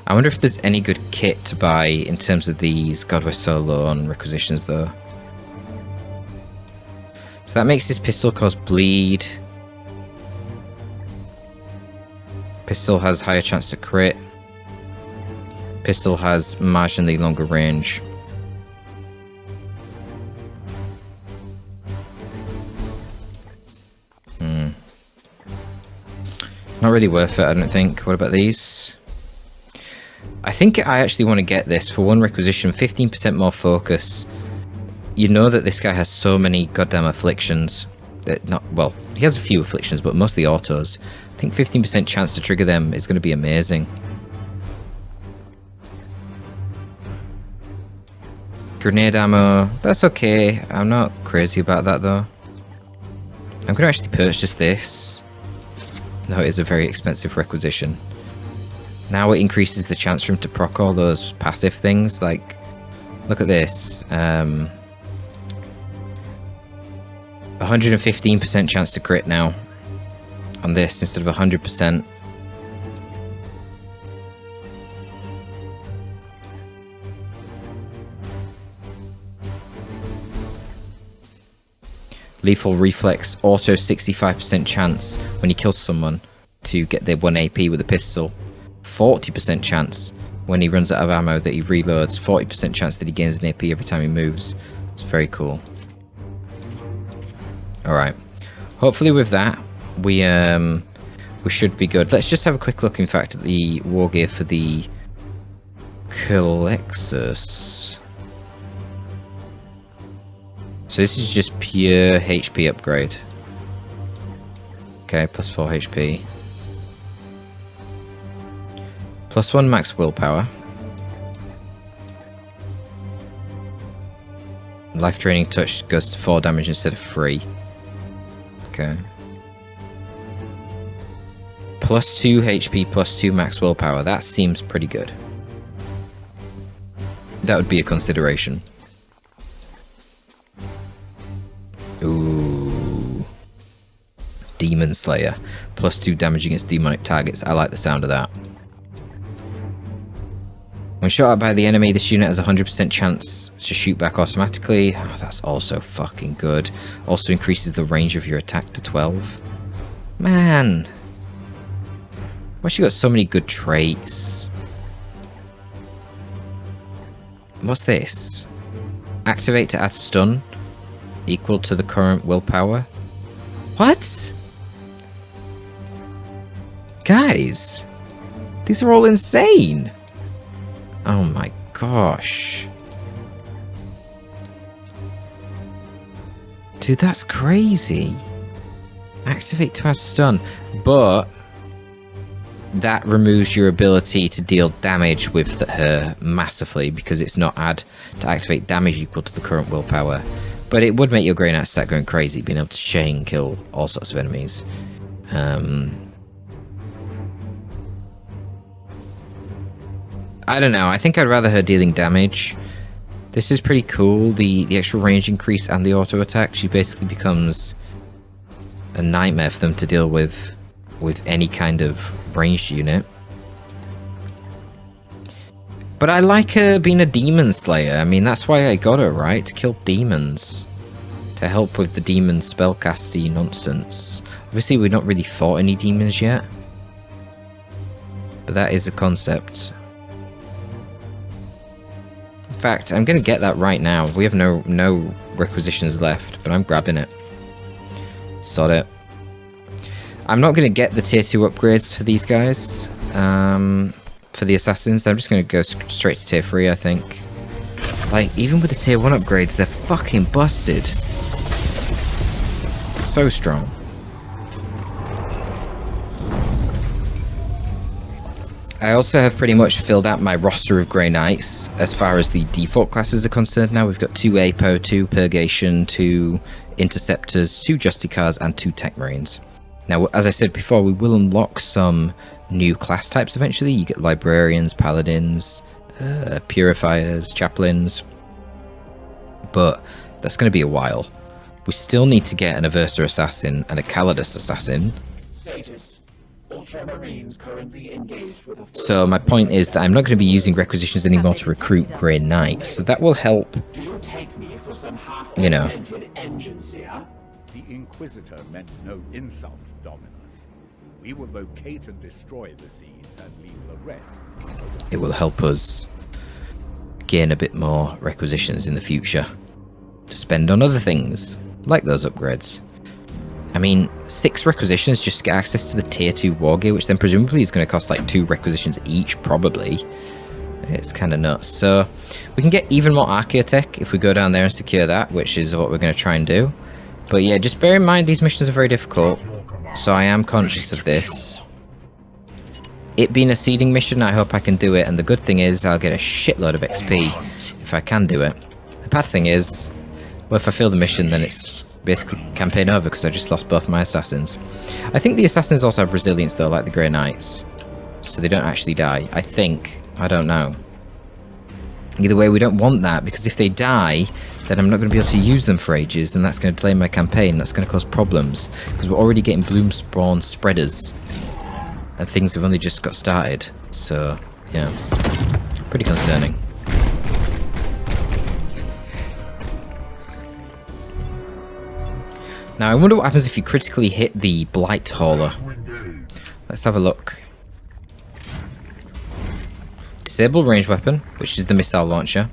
I wonder if there's any good kit to buy in terms of these. God, we're so low on requisitions, though. So that makes this pistol cause bleed. Pistol has higher chance to crit. Pistol has marginally longer range. Not really worth it, I don't think. What about these? I think I actually want to get this for one requisition, 15% more focus. You know that this guy has so many goddamn afflictions. Well, he has a few afflictions, but mostly autos. I think 15% chance to trigger them is going to be amazing. Grenade ammo, that's okay. I'm not crazy about that though. I'm going to actually purchase this. No, it is a very expensive requisition. Now it increases the chance for him to proc all those passive things. Like, look at this. 115% chance to crit now on this instead of 100%. Lethal reflex, auto 65% chance when he kills someone to get their 1 AP with a pistol. 40% chance when he runs out of ammo that he reloads. 40% chance that he gains an AP every time he moves. It's very cool. Alright. Hopefully with that, we should be good. Let's just have a quick look, in fact, at the war gear for the Culexus. So this is just pure HP upgrade. Okay, plus 4 HP. Plus 1 max willpower. Life draining touch goes to 4 damage instead of 3. Okay. Plus 2 HP, plus 2 max willpower. That seems pretty good. That would be a consideration. Ooh. Demon Slayer. Plus 2 damage against demonic targets. I like the sound of that. When shot at by the enemy, this unit has a 100% chance to shoot back automatically. Oh, that's also fucking good. Also increases the range of your attack to 12. Man. Why she got so many good traits? What's this? Activate to add stun. Equal to the current willpower. What? Guys. These are all insane. Oh my gosh. Dude, that's crazy. Activate to add stun. But that removes your ability to deal damage with her massively, because it's not add to activate damage equal to the current willpower. But it would make your Grey Knight start going crazy, being able to chain kill all sorts of enemies. I don't know, I think I'd rather her dealing damage. This is pretty cool, the extra range increase and the auto attack. She basically becomes a nightmare for them to deal with any kind of ranged unit. But I like her being a demon slayer. I mean, that's why I got her, right? To kill demons. To help with the demon spellcasty nonsense. Obviously, we've not really fought any demons yet. But that is a concept. In fact, I'm going to get that right now. We have no requisitions left, but I'm grabbing it. Sod it. I'm not going to get the tier 2 upgrades for these guys. For the assassins, I'm just going to go straight to tier 3, I think. Like, even with the tier 1 upgrades, they're fucking busted. So strong. I also have pretty much filled out my roster of Grey Knights as far as the default classes are concerned now. We've got 2 APO, 2 Purgation, 2 Interceptors, 2 Justicars, and 2 Tech Marines. Now, as I said before, we will unlock some new class types eventually. You get Librarians, Paladins, Purifiers, Chaplains. But that's going to be a while. We still need to get an Aversa Assassin and a Calidus Assassin. Status. Ultramarines currently engaged with a So my point is that I'm not going to be using requisitions anymore to recruit Grey Knights. So that will help, Do you take me for some you know. half-demented engine seer? The Inquisitor meant no insult, Dominus. We will locate and destroy the seeds and leave the rest. It will help us gain a bit more requisitions in the future to spend on other things, like those upgrades. I mean, 6 requisitions just to get access to the tier 2 war gear, which then presumably is going to cost like 2 requisitions each, probably. It's kind of nuts. So we can get even more Archaeotech if we go down there and secure that, which is what we're going to try and do. But yeah, just bear in mind these missions are very difficult, so I am conscious of this. It being a seeding mission, I hope I can do it, and the good thing is I'll get a shitload of XP if I can do it. The bad thing is, well, if I fail the mission, then it's basically campaign over because I just lost both my assassins. I think the assassins also have resilience though, like the Grey Knights, so they don't actually die. I think. I don't know. Either way, we don't want that, because if they die, then I'm not going to be able to use them for ages, and that's going to delay my campaign. That's going to cause problems, because we're already getting bloom spawn spreaders, and things have only just got started. So, yeah, pretty concerning. Now, I wonder what happens if you critically hit the Blight Hauler. Let's have a look. Disable range weapon, which is the missile launcher.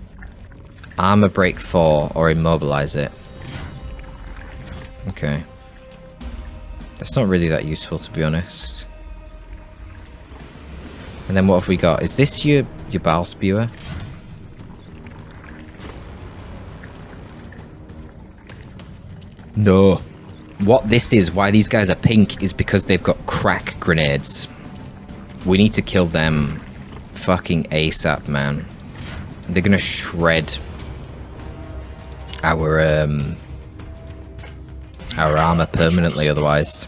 Armor break 4 or immobilize it. Okay. That's not really that useful, to be honest. And then what have we got? Is this your Bile Spewer? No. What this is, why these guys are pink, is because they've got crack grenades. We need to kill them fucking ASAP, man. They're gonna shred our armor permanently otherwise.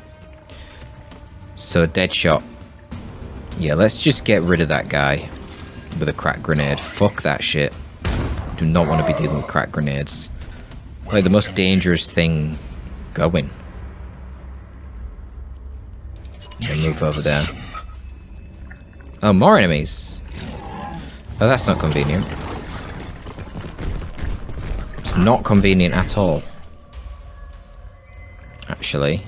So dead shot. Yeah, let's just get rid of that guy with a crack grenade. Fuck that shit. Do not want to be dealing with crack grenades. Like the most dangerous thing going. Okay, move over there. Oh, more enemies. Oh, that's not convenient. It's not convenient at all. Actually.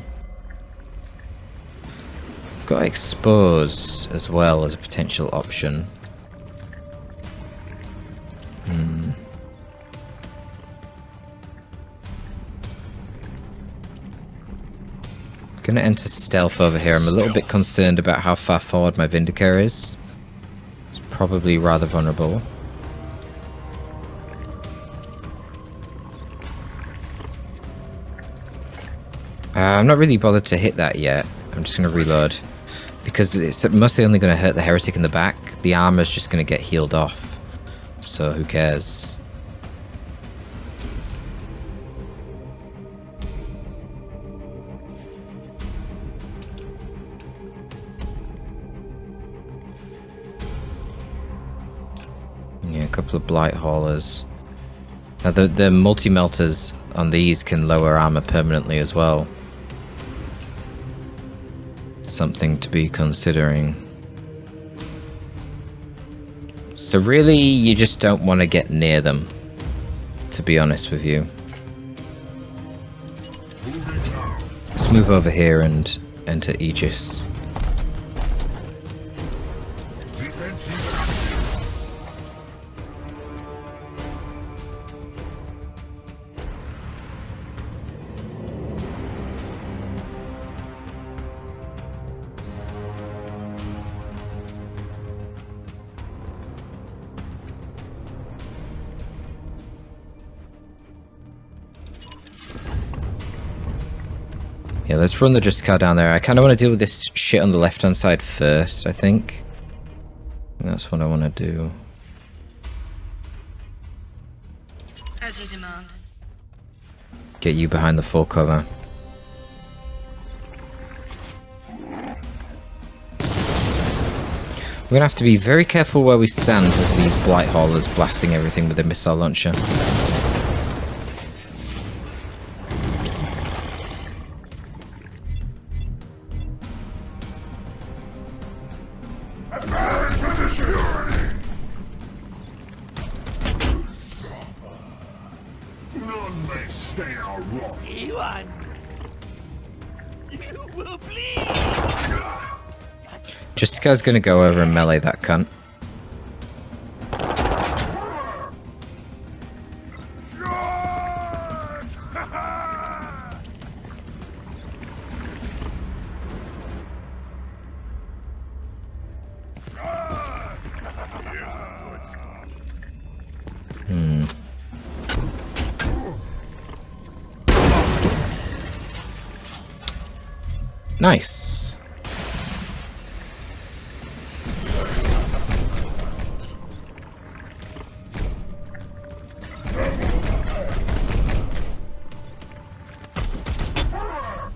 Got expose as well as a potential option. Gonna enter stealth over here. I'm a little bit concerned about how far forward my vindicare is. It's probably rather vulnerable. I'm not really bothered to hit that yet. I'm just gonna reload. Because it's mostly only going to hurt the heretic in the back. The armor's just going to get healed off. So who cares? Yeah, a couple of blight haulers. Now the multi-melters on these can lower armor permanently as well. Something to be considering. So really, you just don't want to get near them, to be honest with you. Let's move over here and enter Aegis. Yeah, let's run the Justicar down there. I kind of want to deal with this shit on the left-hand side first, I think. That's what I want to do. As you demand. Get you behind the full cover. We're going to have to be very careful where we stand with these blight haulers blasting everything with a missile launcher. None may stay our wrong. See one. You will bleed. Justicar's going to go over and melee that cunt. Nice.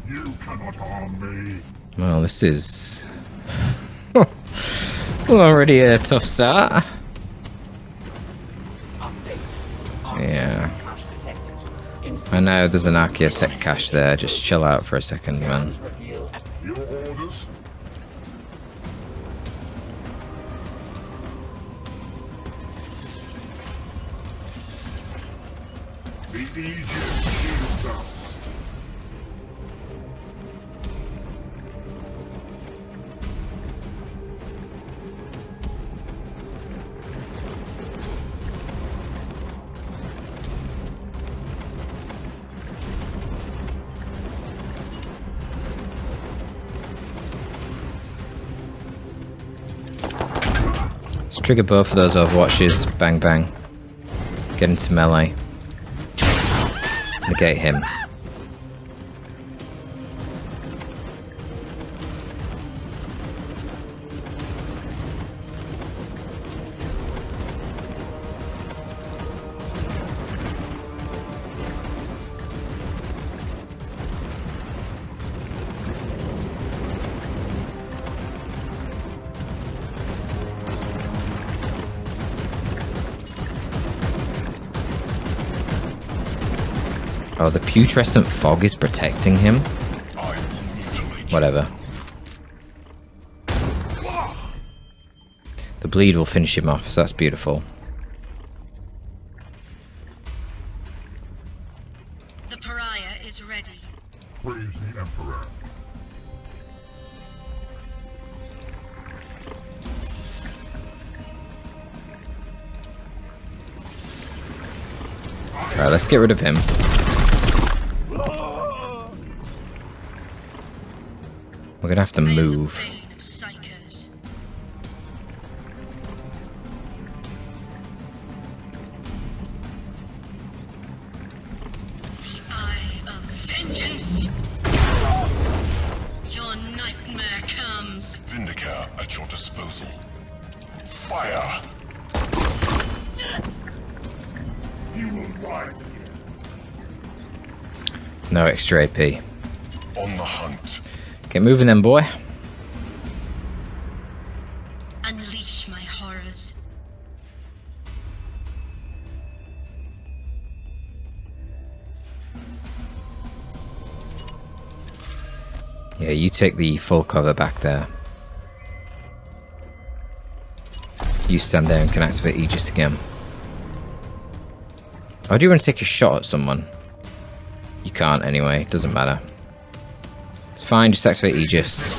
You cannot harm me. Well, this is already a tough start. Yeah. I know there's an Archaeotech cache there. Just chill out for a second, man. Your orders? The Aegis shields us. Let's trigger both of those Overwatches. Bang, bang. Get into melee. Negate him. Oh, the putrescent fog is protecting him? Whatever. The bleed will finish him off, so that's beautiful. The pariah is ready. Praise the Emperor. Alright, let's get rid of him. We're gonna have to move. The bane of psychers. The eye of vengeance. Your nightmare comes. This vindicare at your disposal. Fire! You will rise again. No extra AP. On the hunt. Get moving then, boy. Unleash my horrors. Yeah, you take the full cover back there. You stand there and can activate Aegis again. Or do you want to take a shot at someone? You can't anyway, doesn't matter. It's fine, just activate Aegis.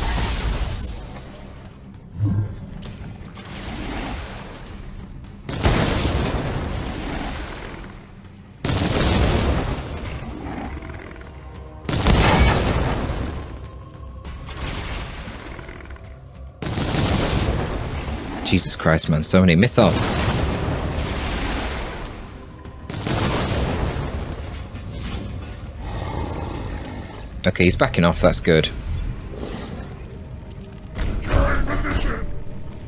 Jesus Christ, man, so many missiles. Okay, he's backing off, that's good.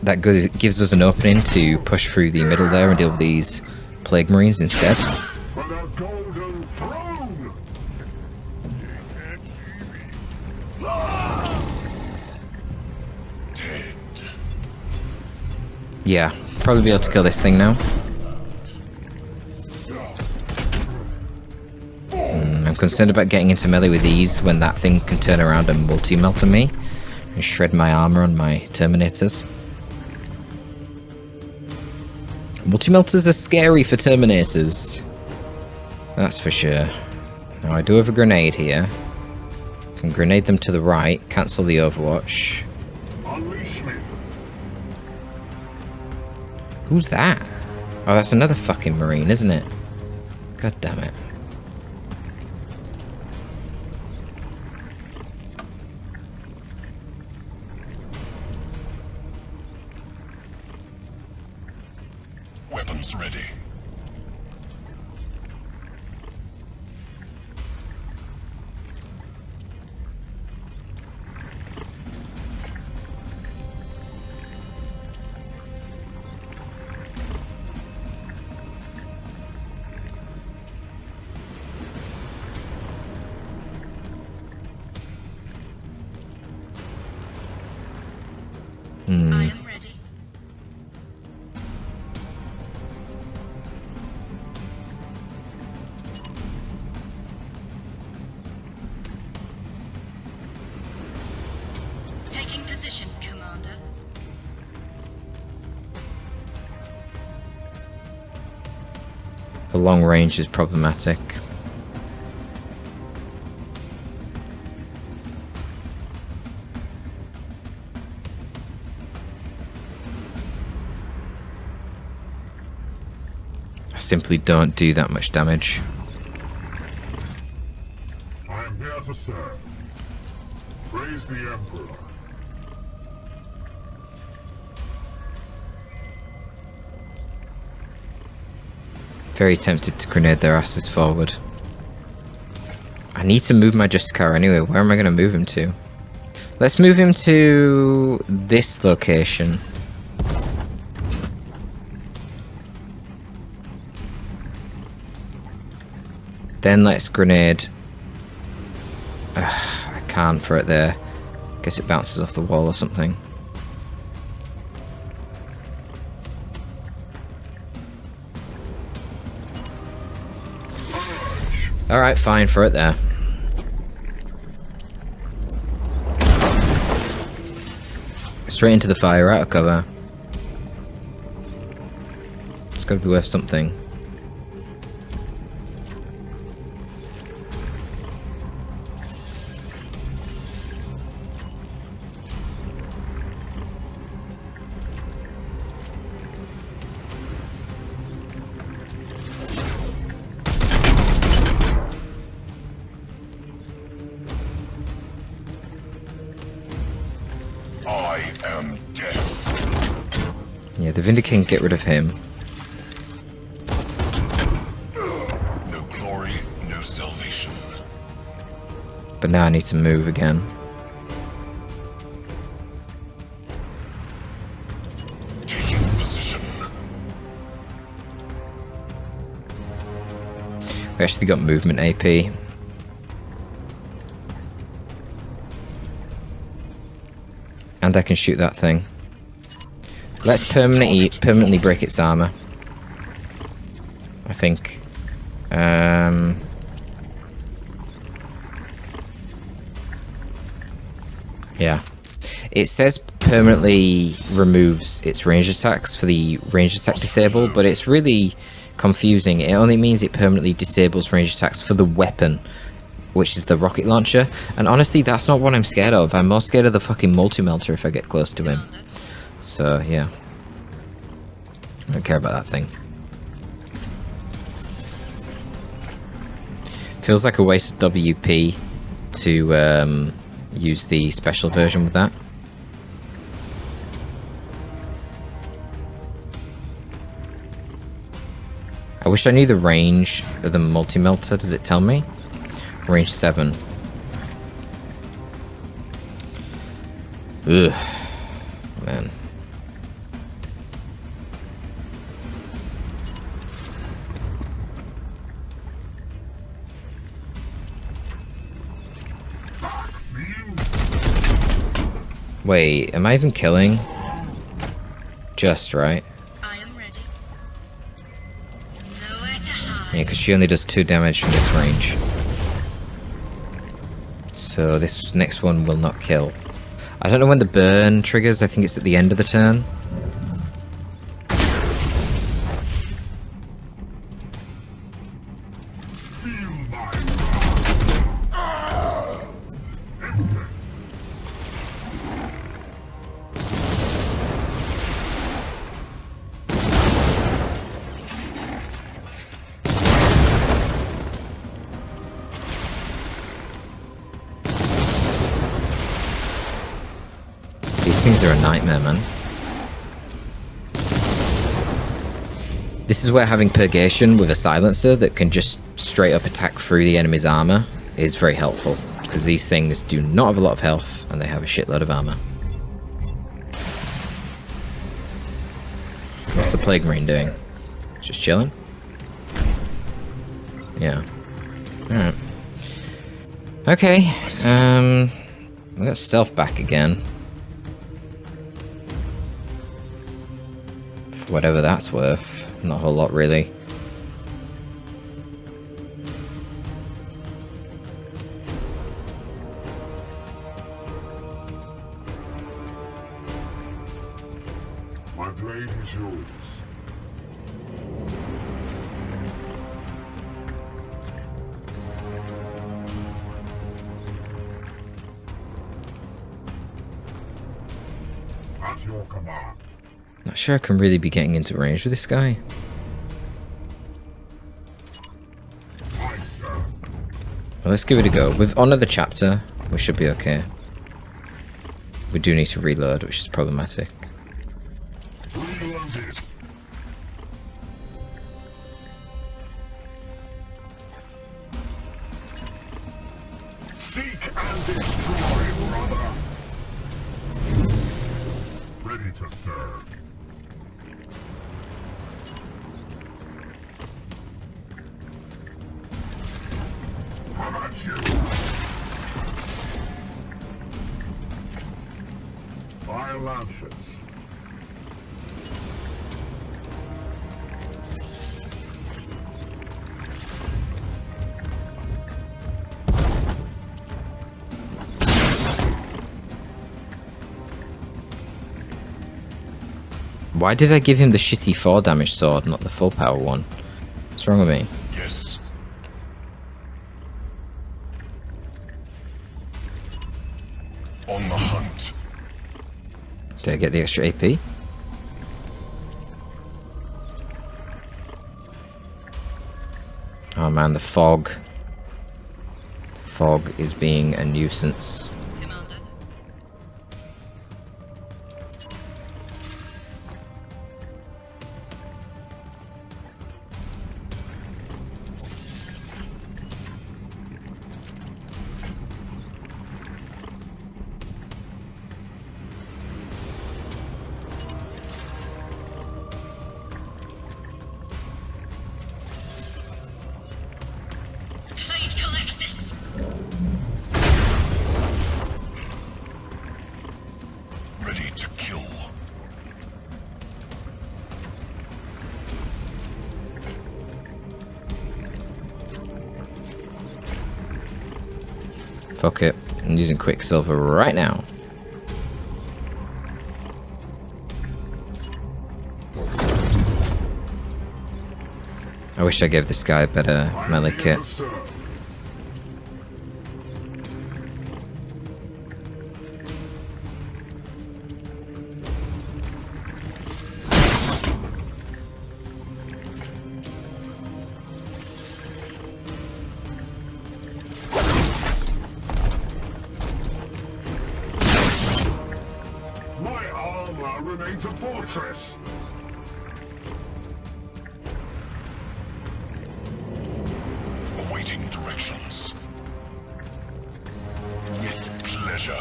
That gives us an opening to push through the middle there and deal with these Plague Marines instead. For the golden throne! Dead. Yeah, probably be able to kill this thing now. I'm concerned about getting into melee with these when that thing can turn around and multi-melt on me and shred my armor on my Terminators. Multi-melters are scary for Terminators. That's for sure. Now I do have a grenade here. Can grenade them to the right, cancel the overwatch. Unleash me. Who's that? Oh, that's another fucking Marine, isn't it? God damn it. Weapons ready. I am ready. Taking position, Commander. The long range is problematic. I simply don't do that much damage. I am here to serve. Praise the Emperor. Very tempted to grenade their asses forward. I need to move my Justicar anyway. Where am I going to move him to? Let's move him to this location. Then let's grenade. I can't for it there. Guess it bounces off the wall or something. Alright, fine for it there. Straight into the fire, out of cover. It's gotta be worth something. I am death. Yeah, the Vindicare can get rid of him. No glory, no salvation. But now I need to move again. We actually got movement AP. And I can shoot that thing. Let's permanently break its armor. I think. Yeah. It says permanently removes its range attacks for the range attack disable, but it's really confusing. It only means it permanently disables range attacks for the weapon, which is the rocket launcher. And honestly, that's not what I'm scared of. I'm more scared of the fucking multi-melter if I get close to him. So, yeah. I don't care about that thing. Feels like a waste of WP to use the special version with that. I wish I knew the range of the multi-melter. Does it tell me? Range 7. Ugh. Man. Wait, am I even killing? Just right. I am ready. Nowhere to hide. Yeah, because she only does 2 damage from this range. So this next one will not kill. I don't know when the burn triggers. I think it's at the end of the turn. These things are a nightmare, man. This is where having purgation with a silencer that can just straight up attack through the enemy's armor is very helpful, because these things do not have a lot of health and they have a shitload of armor. What's the Plague Marine doing? Just chilling? Yeah. Alright. Okay, we got stealth back again. For whatever that's worth. Not a whole lot, really. My blade is yours. At your command. Not sure I can really be getting into range with this guy. Aye, sir. Well, let's give it a go. With Honor the Chapter, we should be okay. We do need to reload, which is problematic. Reloaded. Seek and destroy, brother. Ready to serve. How about you? Fire launches. Why did I give him the shitty 4 damage sword, not the full power one? What's wrong with me? Yes. On the hunt. Did I get the extra AP? Oh man, the fog. The fog is being a nuisance. Commander. Fuck it. I'm using Quicksilver right now. I wish I gave this guy a better melee kit. My armor remains a fortress. Awaiting directions. With pleasure.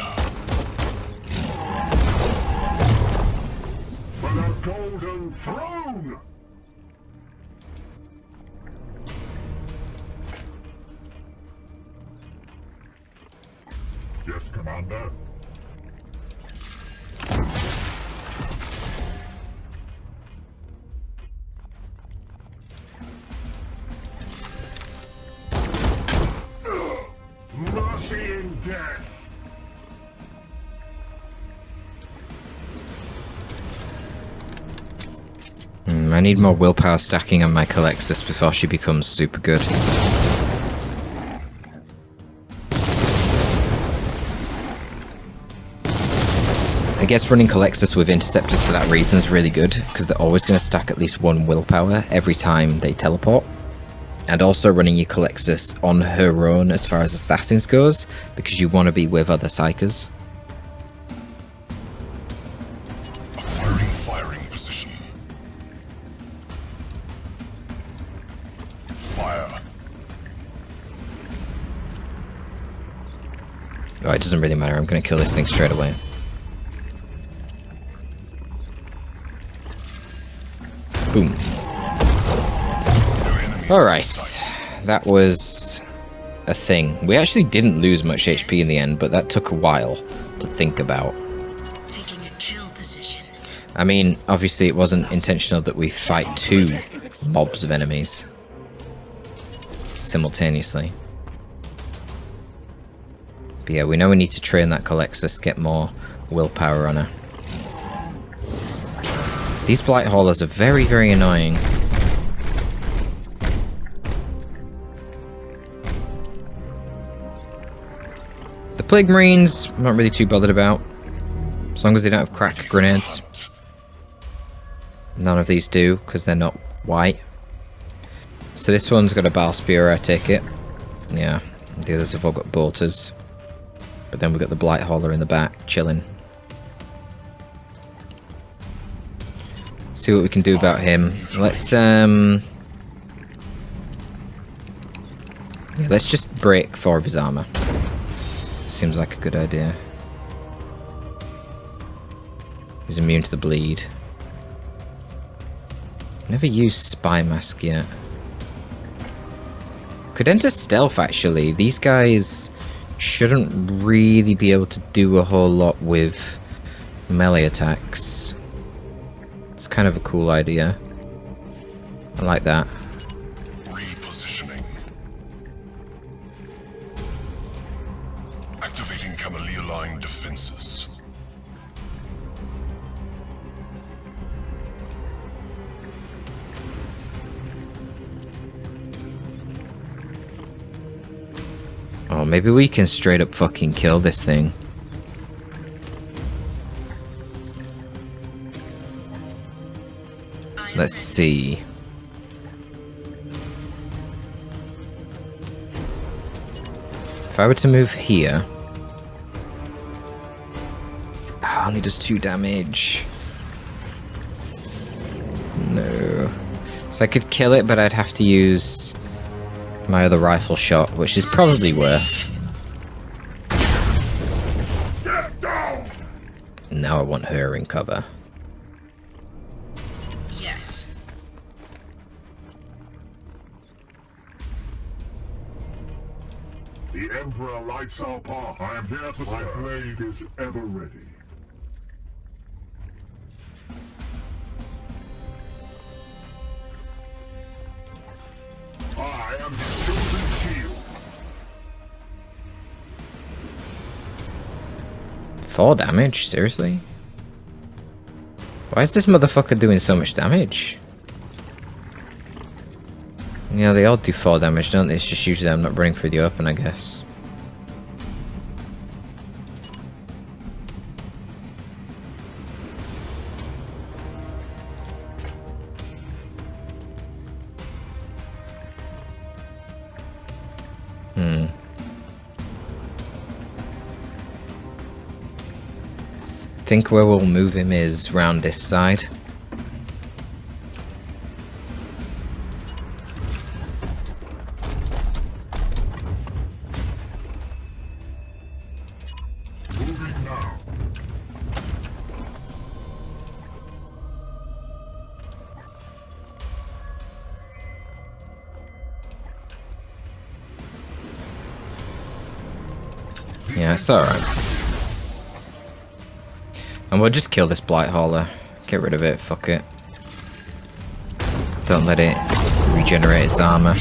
For the Golden Throne! Yes, Commander. Mercy in death. I need more willpower stacking on my Culexus before she becomes super good. I guess running Culexus with interceptors for that reason is really good, because they're always going to stack at least 1 willpower every time they teleport. And also running your Culexus on her own as far as assassins goes, because you want to be with other psychers. Firing position. Fire. Oh, it doesn't really matter, I'm going to kill this thing straight away. Boom. Alright, that was a thing. We actually didn't lose much HP in the end, but that took a while to think about. Taking a kill position. I mean, obviously it wasn't intentional that we fight 2 mobs of enemies simultaneously. But yeah, we know we need to train that Culexus, get more willpower on her. These blight haulers are very, very annoying. The Plague Marines, I'm not really too bothered about. As long as they don't have crack grenades. None of these do, because they're not white. So this one's got a Bile Spear, I take it. Yeah, the others have all got bolters. But then we've got the blight hauler in the back, chilling. See what we can do about him. Let's let's just break 4 of his armor. Seems like a good idea. He's immune to the bleed. Never used Spy Mask yet. Could enter stealth actually. These guys shouldn't really be able to do a whole lot with melee attacks. It's kind of a cool idea. I like that. Repositioning. Activating Camellia Line defenses. Oh, maybe we can straight up fucking kill this thing. Let's see. If I were to move here... Oh, only does 2 damage. No. So I could kill it, but I'd have to use my other rifle shot, which is probably worth. Now I want her in cover. Yes. The Emperor lights our path. I am here to serve. My blade is ever ready. I am his chosen shield. 4 damage? Seriously? Why is this motherfucker doing so much damage? Yeah, they all do 4 damage, don't they? It's just usually I'm not running through the open, I guess. I think where we'll move him is round this side. Moving now. Yeah, it's alright. And we'll just kill this Blight Hauler. Get rid of it, fuck it. Don't let it regenerate its armor.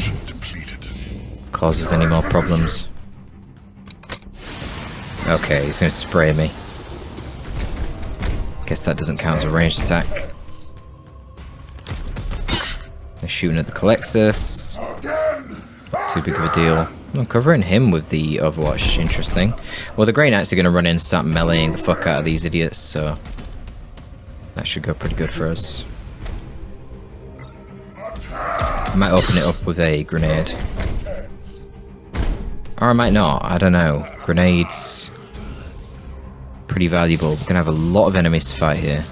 Causes any more problems. Okay, he's gonna spray me. Guess that doesn't count as a ranged attack. They're shooting at the Culexus. Too big of a deal. I'm covering him with the Overwatch. Interesting. Well, the Grey Knights are going to run in and start meleeing the fuck out of these idiots, so that should go pretty good for us. I might open it up with a grenade. Or I might not. I don't know. Grenades. Pretty valuable. We're going to have a lot of enemies to fight here.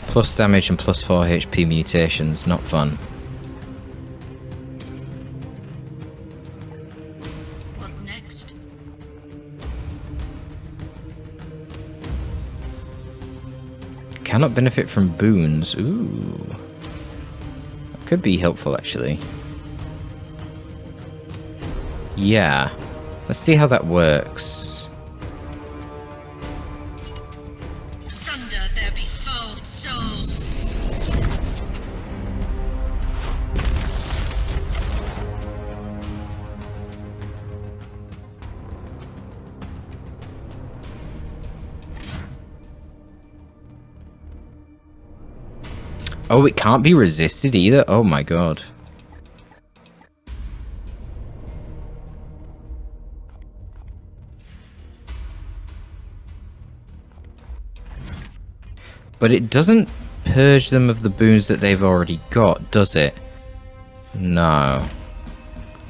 Plus damage and plus 4 HP mutations. Not fun. Cannot benefit from boons. Ooh. That could be helpful, actually. Yeah. Let's see how that works. Sunder there be fouled souls. Oh, it can't be resisted either? Oh my god. But it doesn't purge them of the boons that they've already got, does it? No.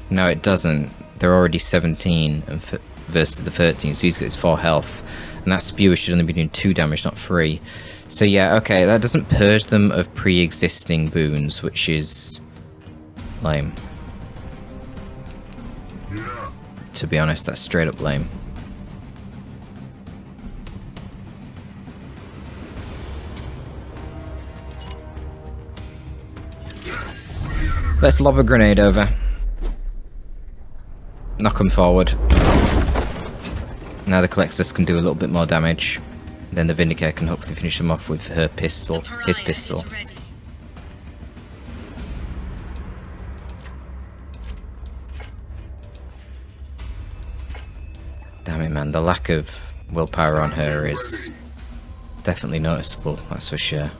No, it doesn't. They're already 17 and versus the 13, so he's got his 4 health. And that spewer should only be doing 2 damage, not 3. So yeah, okay, that doesn't purge them of pre-existing boons, which is lame. Yeah. To be honest, that's straight up lame. Let's lob a grenade over. Knock him forward. Now the Culexus can do a little bit more damage. Then the Vindicare can hopefully finish him off with her pistol, his pistol. Damn it, man, the lack of willpower on her is definitely noticeable, that's for sure.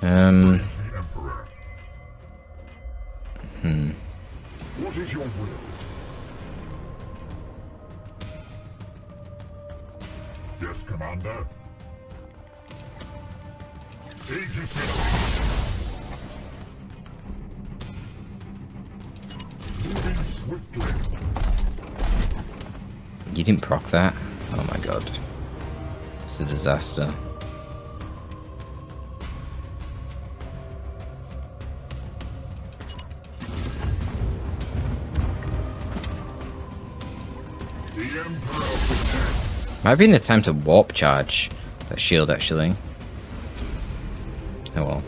The Emperor. What is your will? Yes, Commander. Aegis. Moving swiftly. You didn't proc that? Oh my god. It's a disaster. Might be an attempt to warp charge that shield, actually. Oh well.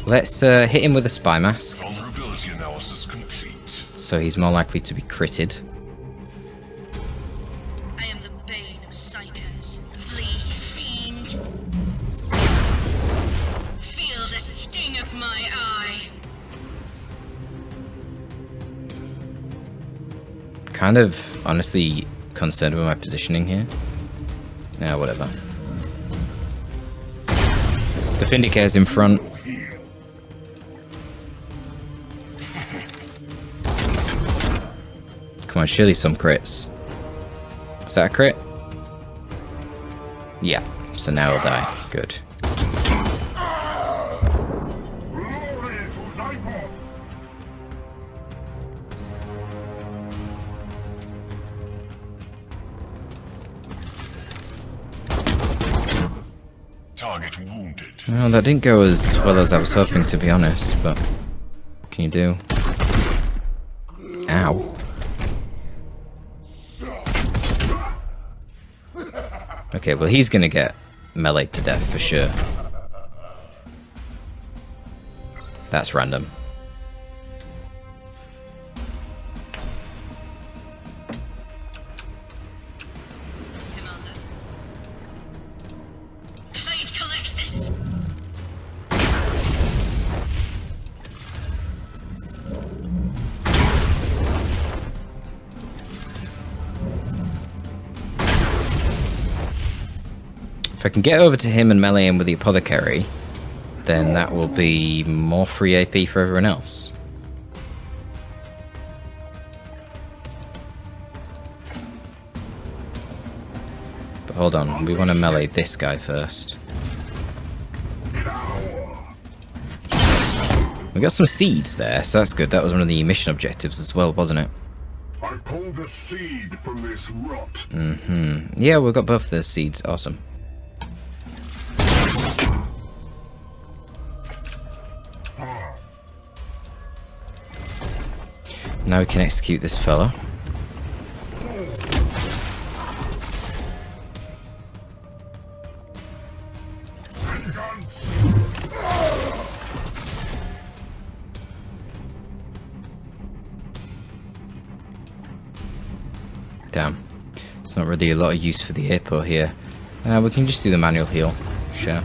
Let's hit him with a spy mask. Vulnerability analysis complete. So he's more likely to be critted. I am the bane of psychers. Flee, fiend. Feel the sting of my eye. kind of honestly concerned with my positioning here. Yeah, whatever. The vindicare's in front. Come on, surely some crits. Is that a crit? Yeah, so now he'll die. Good. Target wounded. Well, that didn't go as well as I was hoping, to be honest, but what can you do? Ow. Okay, well he's gonna get meleeed to death for sure. That's random. Commander. Fight Culexus! If I can get over to him and melee him with the apothecary, then that will be more free AP for everyone else. But hold on, we want to melee this guy first. We got some seeds there, so that's good. That was one of the mission objectives as well, wasn't it? I pulled a seed from this rot. Mm-hmm. Yeah, we got both the seeds. Awesome. Now we can execute this fella. Damn. It's not really a lot of use for the Apo here. We can just do the manual heal. Sure.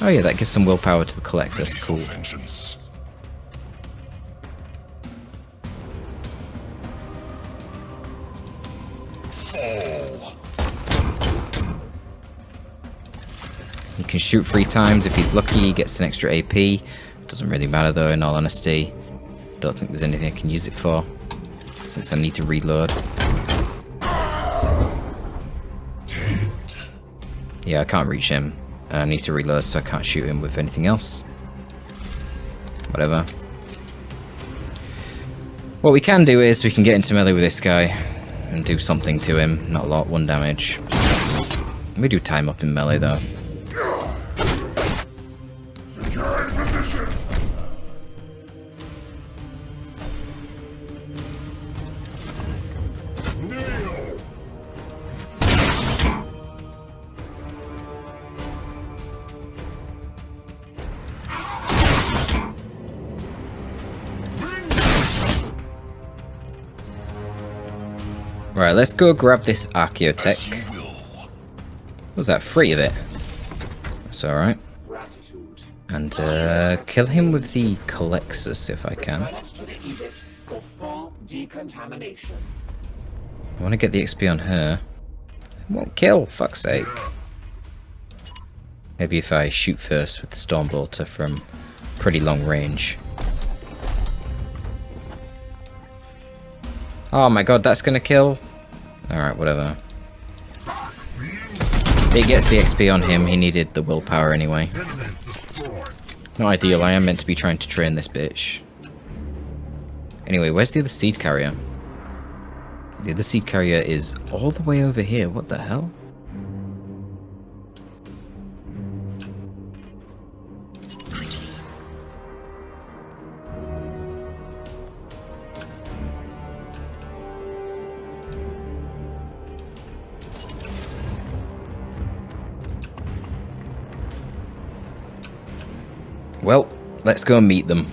Oh yeah, that gives some willpower to the Culexus. Cool. He can shoot 3 times. If he's lucky, he gets an extra AP. Doesn't really matter though, in all honesty. Don't think there's anything I can use it for, since I need to reload. Yeah, I can't reach him. I need to reload, so I can't shoot him with anything else. Whatever. What we can do is we can get into melee with this guy and do something to him. Not a lot, 1 damage. We do time up in melee though. Securing position. Right, let's go grab this Archaeotech. Was that 3 of it? That's alright. Gratitude. And kill him with the Culexus if I can. Return it to the Edict for full decontamination. I want to get the XP on her. It won't kill, fuck's sake. Maybe if I shoot first with the Stormbolter from pretty long range. Oh my god, that's gonna kill? Alright, whatever. It gets the XP on him, he needed the willpower anyway. Not ideal, I am meant to be trying to train this bitch. Anyway, where's the other seed carrier? The other seed carrier is all the way over here, what the hell? Well, let's go and meet them.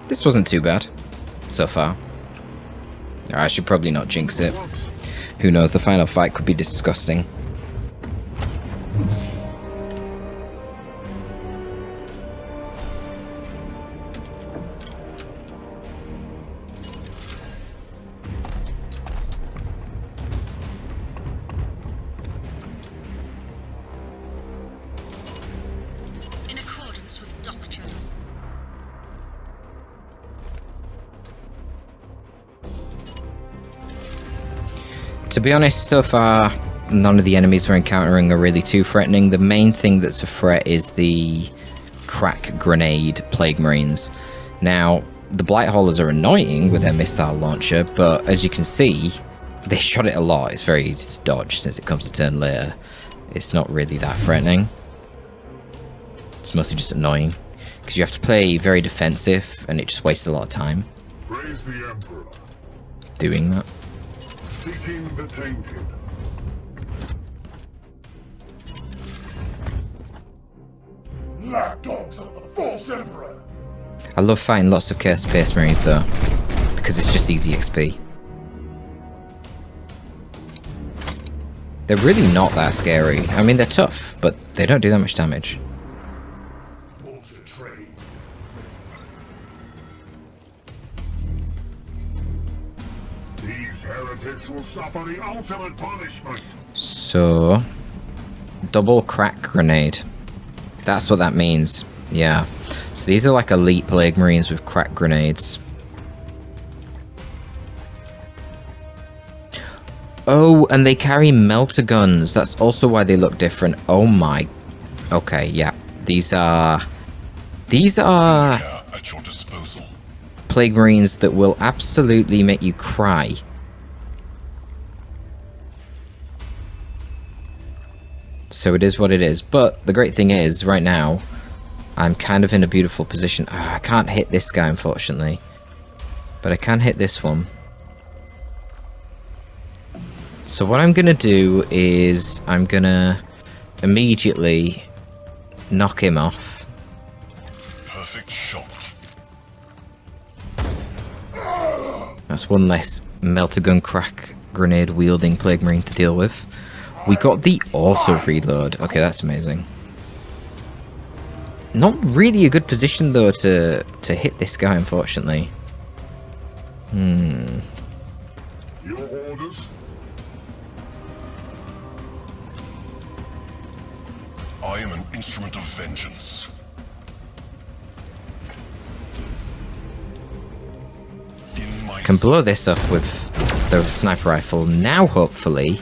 This wasn't too bad, so far. I should probably not jinx it. Who knows, the final fight could be disgusting. To be honest, so far, none of the enemies we're encountering are really too threatening. The main thing that's a threat is the crack grenade plague marines. Now, the blight haulers are annoying with their missile launcher, but as you can see, they shot it a lot. It's very easy to dodge since it comes a turn later. It's not really that threatening. It's mostly just annoying because you have to play very defensive and it just wastes a lot of time Praise the Emperor. doing that. Seeking the tainted. Lapdogs of the false emperor! I love fighting lots of cursed space marines though, because it's just easy XP. They're really not that scary. I mean, they're tough, but they don't do that much damage. Bullshit trade. These heretics will suffer the ultimate punishment. So, double crack grenade. That's what that means. Yeah. So these are like elite plague marines with crack grenades. Oh, and they carry melter guns. That's also why they look different. Oh my. Okay, yeah. These are At your disposal. plague marines that will absolutely make you cry. So it is what it is. But the great thing is, right now, I'm kind of in a beautiful position. I can't hit this guy, unfortunately. But I can hit this one. So what I'm going to do is I'm going to immediately knock him off. Perfect shot. That's one less melter gun crack grenade wielding plague marine to deal with. We got the auto reload. Okay, that's amazing. Not really a good position though to hit this guy, unfortunately. Your orders? I am an instrument of vengeance. In my Can blow this up with the sniper rifle. Now, hopefully,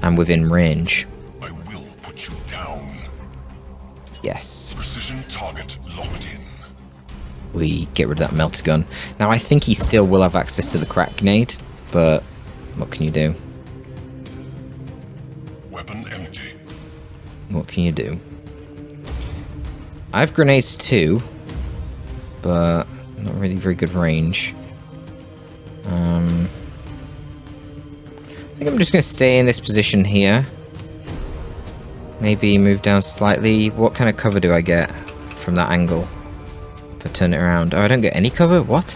I'm within range. I will put you down. Yes. Precision target locked in. We get rid of that melter gun. Now, I think he still will have access to the crack grenade, but what can you do? Weapon empty. What can you do? I have grenades too, but not really very good range. I think I'm just going to stay in this position here. Maybe move down slightly. What kind of cover do I get from that angle? If I turn it around. Oh, I don't get any cover? What?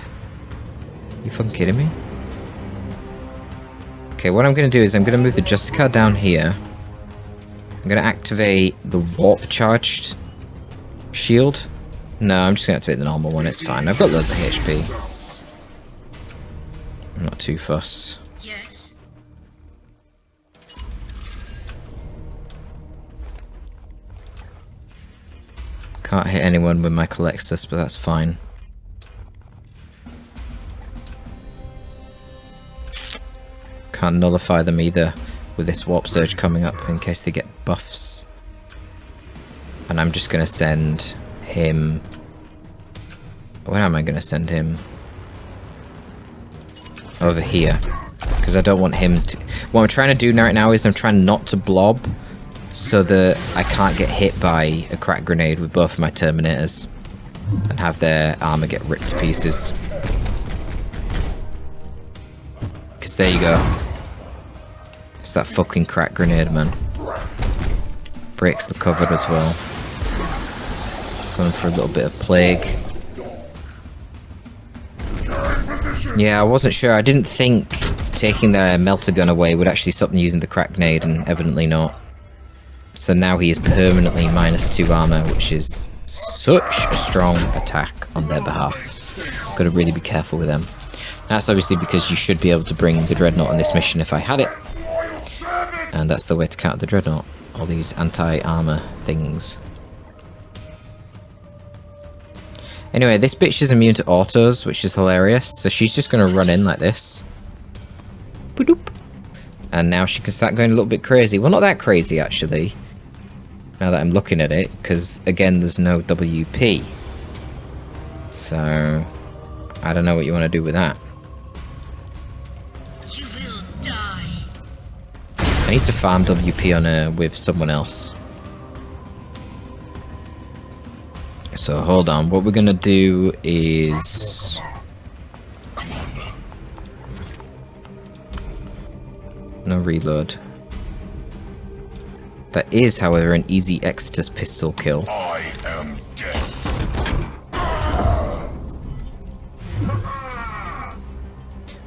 You fucking kidding me? Okay, what I'm going to do is I'm going to move the Justice card down here. I'm going to activate the warp charged shield. No, I'm just going to activate the normal one. It's fine. I've got loads of HP. I'm not too fussed. Yes. Can't hit anyone with my Culexus, but that's fine. Can't nullify them either with this warp surge coming up in case they get buffs. And I'm just going to send him... Where am I going to send him? Over here. Because I don't want him to... What I'm trying to do right now is I'm trying not to blob so that I can't get hit by a crack grenade with both of my Terminators and have their armor get ripped to pieces. Because there you go. It's that fucking crack grenade, man. Breaks the cover as well. Going for a little bit of plague. Yeah, I wasn't sure. I didn't think taking their melter gun away would actually stop them using the crack grenade, and evidently not. So now he is permanently -2 armor, which is such a strong attack on their behalf. Gotta really be careful with them. That's obviously because you should be able to bring the Dreadnought on this mission if I had it. And that's the way to counter the Dreadnought. All these anti-armor things. Anyway, this bitch is immune to autos, which is hilarious. So she's just gonna run in like this. Boop. And now she can start going a little bit crazy. Well, not that crazy, actually. Now that I'm looking at it, because, again, there's no WP. So, I don't know what you want to do with that. You will die. I need to farm WP on her with someone else. So, hold on. What we're going to do is... No reload. That is, however, an easy Exodus pistol kill. I am dead.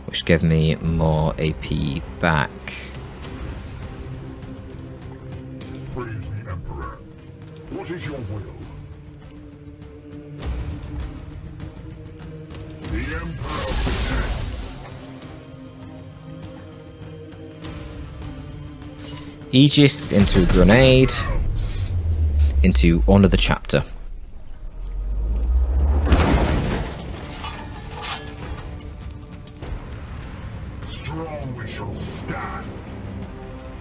Which gave me more AP back. Praise the Emperor. What is your will? The Emperor protects. Aegis into a grenade. Into Honor the Chapter. Strong we shall stand.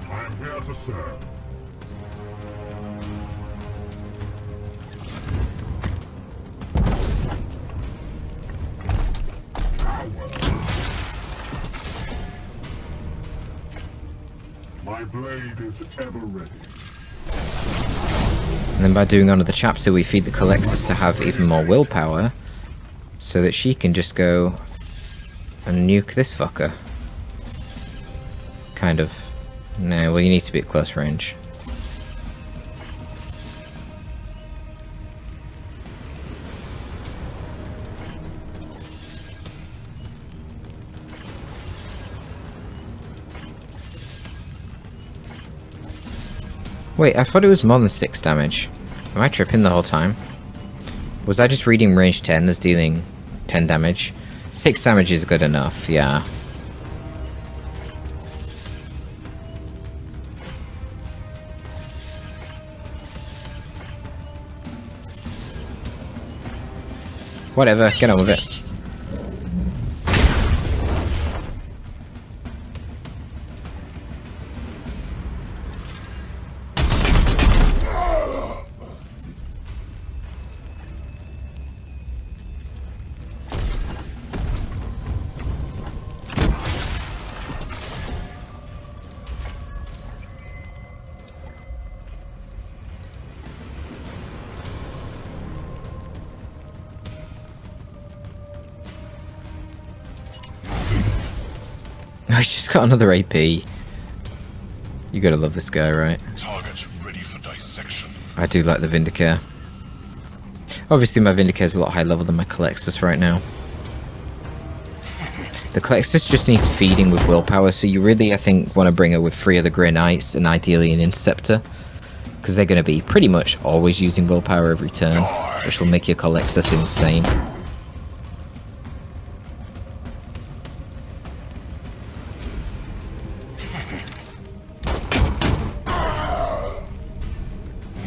I am here to serve. My blade is ever ready. And then by doing Honor the Chapter, we feed the Culexus to have even more willpower. So that she can just go and nuke this fucker. Kind of. No, well, you need to be at close range. Wait, I thought it was more than 6 damage. Am I tripping the whole time? Was I just reading range 10 as dealing 10 damage? 6 damage is good enough, yeah. Whatever, get on with it. I just got another AP. You gotta love this guy, right? Target ready for dissection. I do like the vindicare. Obviously my vindicare is a lot higher level than my Culexus right now. The Culexus just needs feeding with willpower, so you really, I think, want to bring her with 3 of the Grey Knights and ideally an Interceptor. Because they're going to be pretty much always using willpower every turn, which will make your Culexus insane.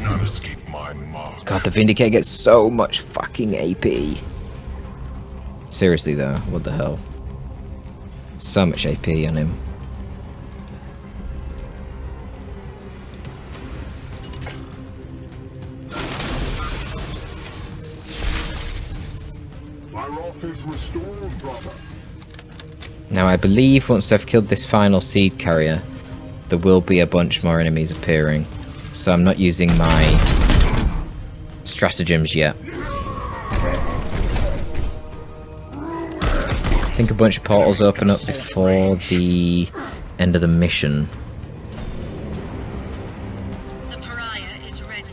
None escape my mark. God, the Vindicare gets so much fucking AP. Seriously though, what the hell? So much AP on him. My wrath is restored, brother. Now I believe once I've killed this final seed carrier, there will be a bunch more enemies appearing. So I'm not using my stratagems yet. I think a bunch of portals open up before the end of the mission. The pariah is ready.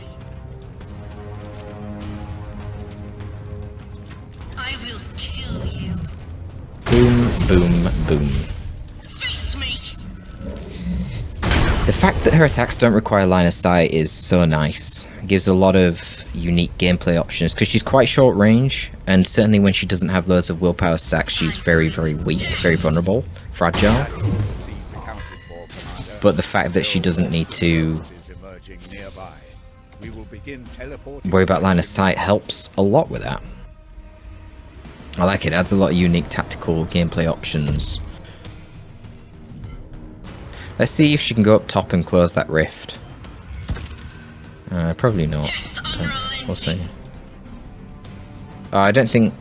I will kill you. Boom, boom, boom. Face me! The fact that her attacks don't require line of sight is so nice. It gives a lot of unique gameplay options, because she's quite short range, and certainly when she doesn't have loads of willpower stacks, she's very, very weak, very vulnerable, fragile. But the fact that she doesn't need to worry about line of sight helps a lot with that. I like it, adds a lot of unique tactical gameplay options. Let's see if she can go up top and close that rift. Probably not. We'll see. Oh, I don't think...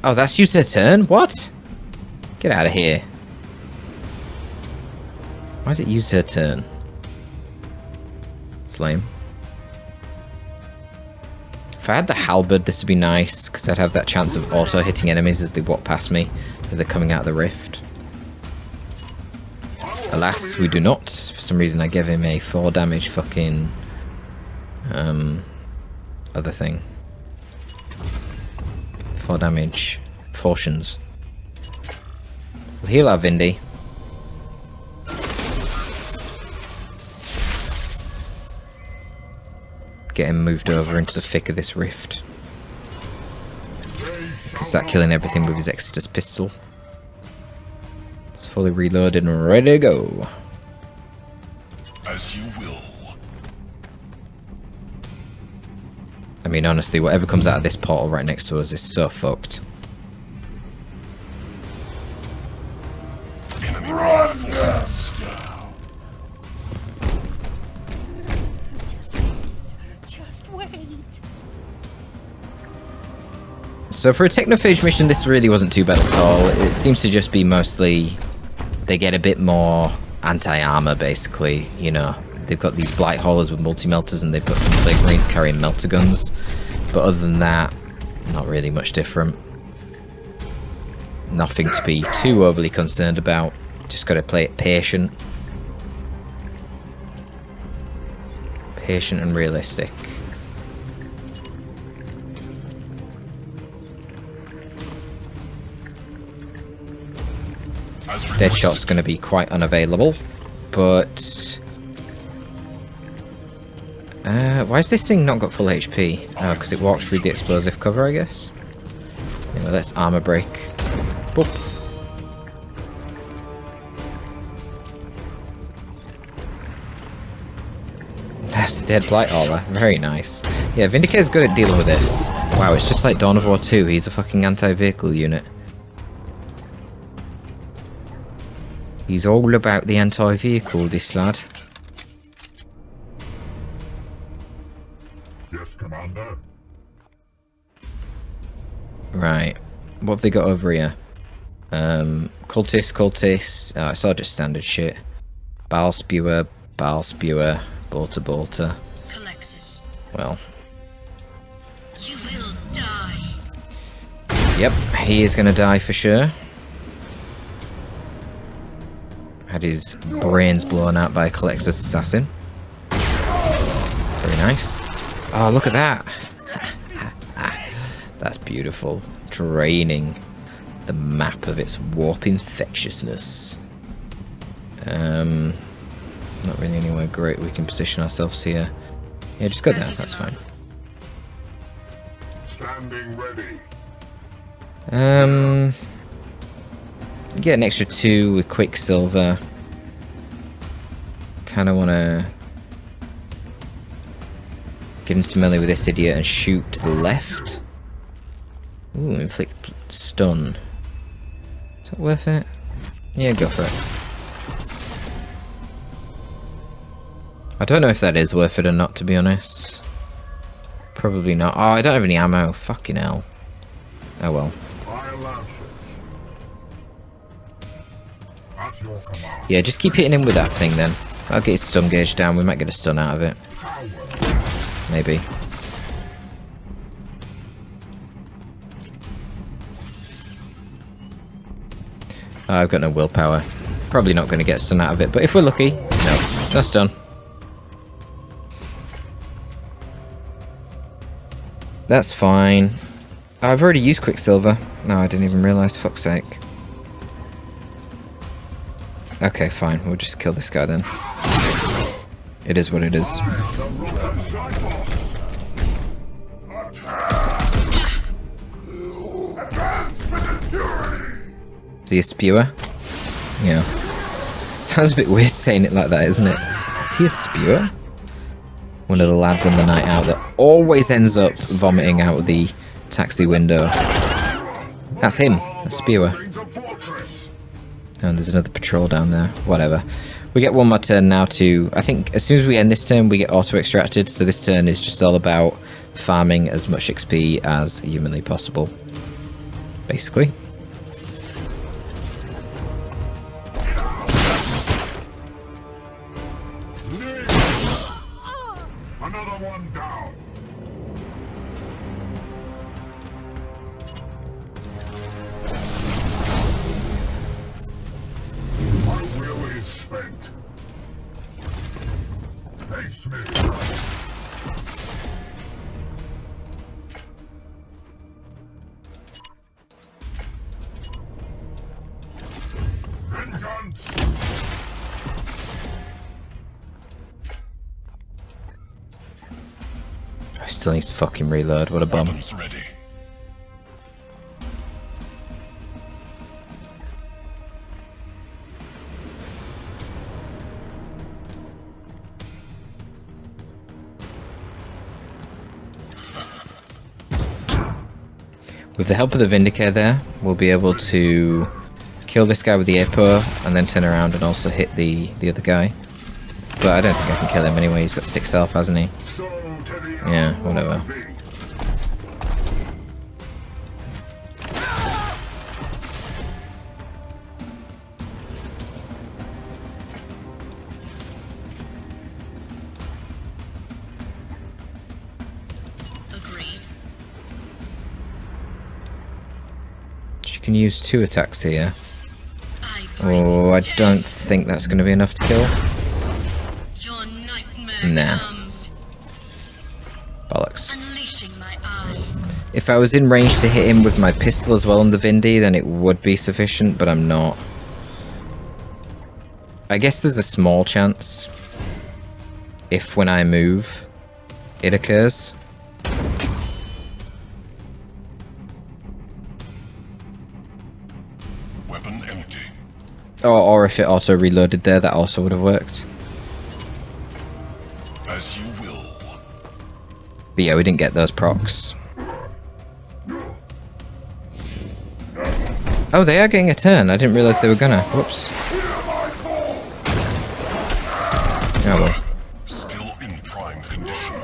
Oh, that's used her turn? What? Get out of here. Why does it use her turn? It's lame. If I had the halberd, this would be nice, because I'd have that chance of auto-hitting enemies as they walk past me, as they're coming out of the rift. Alas, we do not. For some reason, I gave him a 4 damage fucking... other thing. 4 damage fortunes. We'll heal our Vindy. Get him moved over into the thick of this rift. Can start killing everything with his Exodus pistol. It's fully reloaded and ready to go. As you will. I mean, honestly, whatever comes out of this portal right next to us is so fucked. Enemy reinforcements. Just wait. So for a Technophage mission, this really wasn't too bad at all. It seems to just be mostly... They get a bit more anti-armor, basically, you know. They've got these Blight Haulers with multi-melters, and they've got some Plague Marines carrying melter guns. But other than that, not really much different. Nothing to be too overly concerned about. Just gotta play it patient. Patient and realistic. Deadshot's gonna be quite unavailable, but... why has this thing not got full HP? Oh, because it walked through the explosive cover, I guess. Anyway, let's armor break. Boop. That's the dead Blight Hauler. Very nice. Yeah, Vindicare's good at dealing with this. Wow, it's just like Dawn of War 2. He's a fucking anti-vehicle unit. He's all about the anti-vehicle, this lad. Yes, Commander. Right. What have they got over here? Cultist. Oh, it's all just standard shit. Bile Spewer, Bolter. Culexus, Well. you will die. Yep, he is gonna die for sure. Had his brains blown out by a Culexus assassin. Very nice. Oh, look at that. That's beautiful. Draining the map of its warp infectiousness. Not really anywhere great we can position ourselves here. Yeah, just go there, that's fine. Standing ready. Get an extra 2 with Quicksilver. Kinda wanna get into melee with this idiot and shoot to the left. Ooh, inflict stun. Is that worth it? Yeah, go for it. I don't know if that is worth it or not, to be honest. Probably not. Oh, I don't have any ammo. Fucking hell. Oh well. At your command. Yeah, just keep hitting him with that thing then. I'll get his stun gauge down. We might get a stun out of it. Maybe. Oh, I've got no willpower. Probably not going to get a stun out of it, but if we're lucky, no stun. That's fine. Oh, I've already used Quicksilver. No, I didn't even realise, fuck's sake. Okay, fine, we'll just kill this guy then. It is what it is. Is he a spewer? Yeah. Sounds a bit weird saying it like that, isn't it? Is he a spewer? One of the lads on the night out that always ends up vomiting out of the taxi window. That's him, a spewer. And there's another patrol down there. Whatever. We get one more turn now to... I think as soon as we end this turn, we get auto-extracted. So this turn is just all about farming as much XP as humanly possible. Basically. Another one down. My will is spent. Face me. Vengeance. I still need to fucking reload. What a bum. Weapons ready. With the help of the Vindicare there, we'll be able to kill this guy with the Ep6 and then turn around and also hit the other guy. But I don't think I can kill him anyway, he's got 6 health, hasn't he? Yeah, whatever. Agreed. She can use 2 attacks here. Oh, I don't think that's going to be enough to kill. Your nightmare Nah. comes. Bollocks. Unleashing my eye. If I was in range to hit him with my pistol as well on the Vindy, then it would be sufficient, but I'm not. I guess there's a small chance. If when I move, it occurs. Weapon empty. Or if it auto-reloaded there, that also would have worked. As you will. But yeah, we didn't get those procs. Oh, they are getting a turn. I didn't realize they were gonna. Whoops. Oh well. Still in prime condition.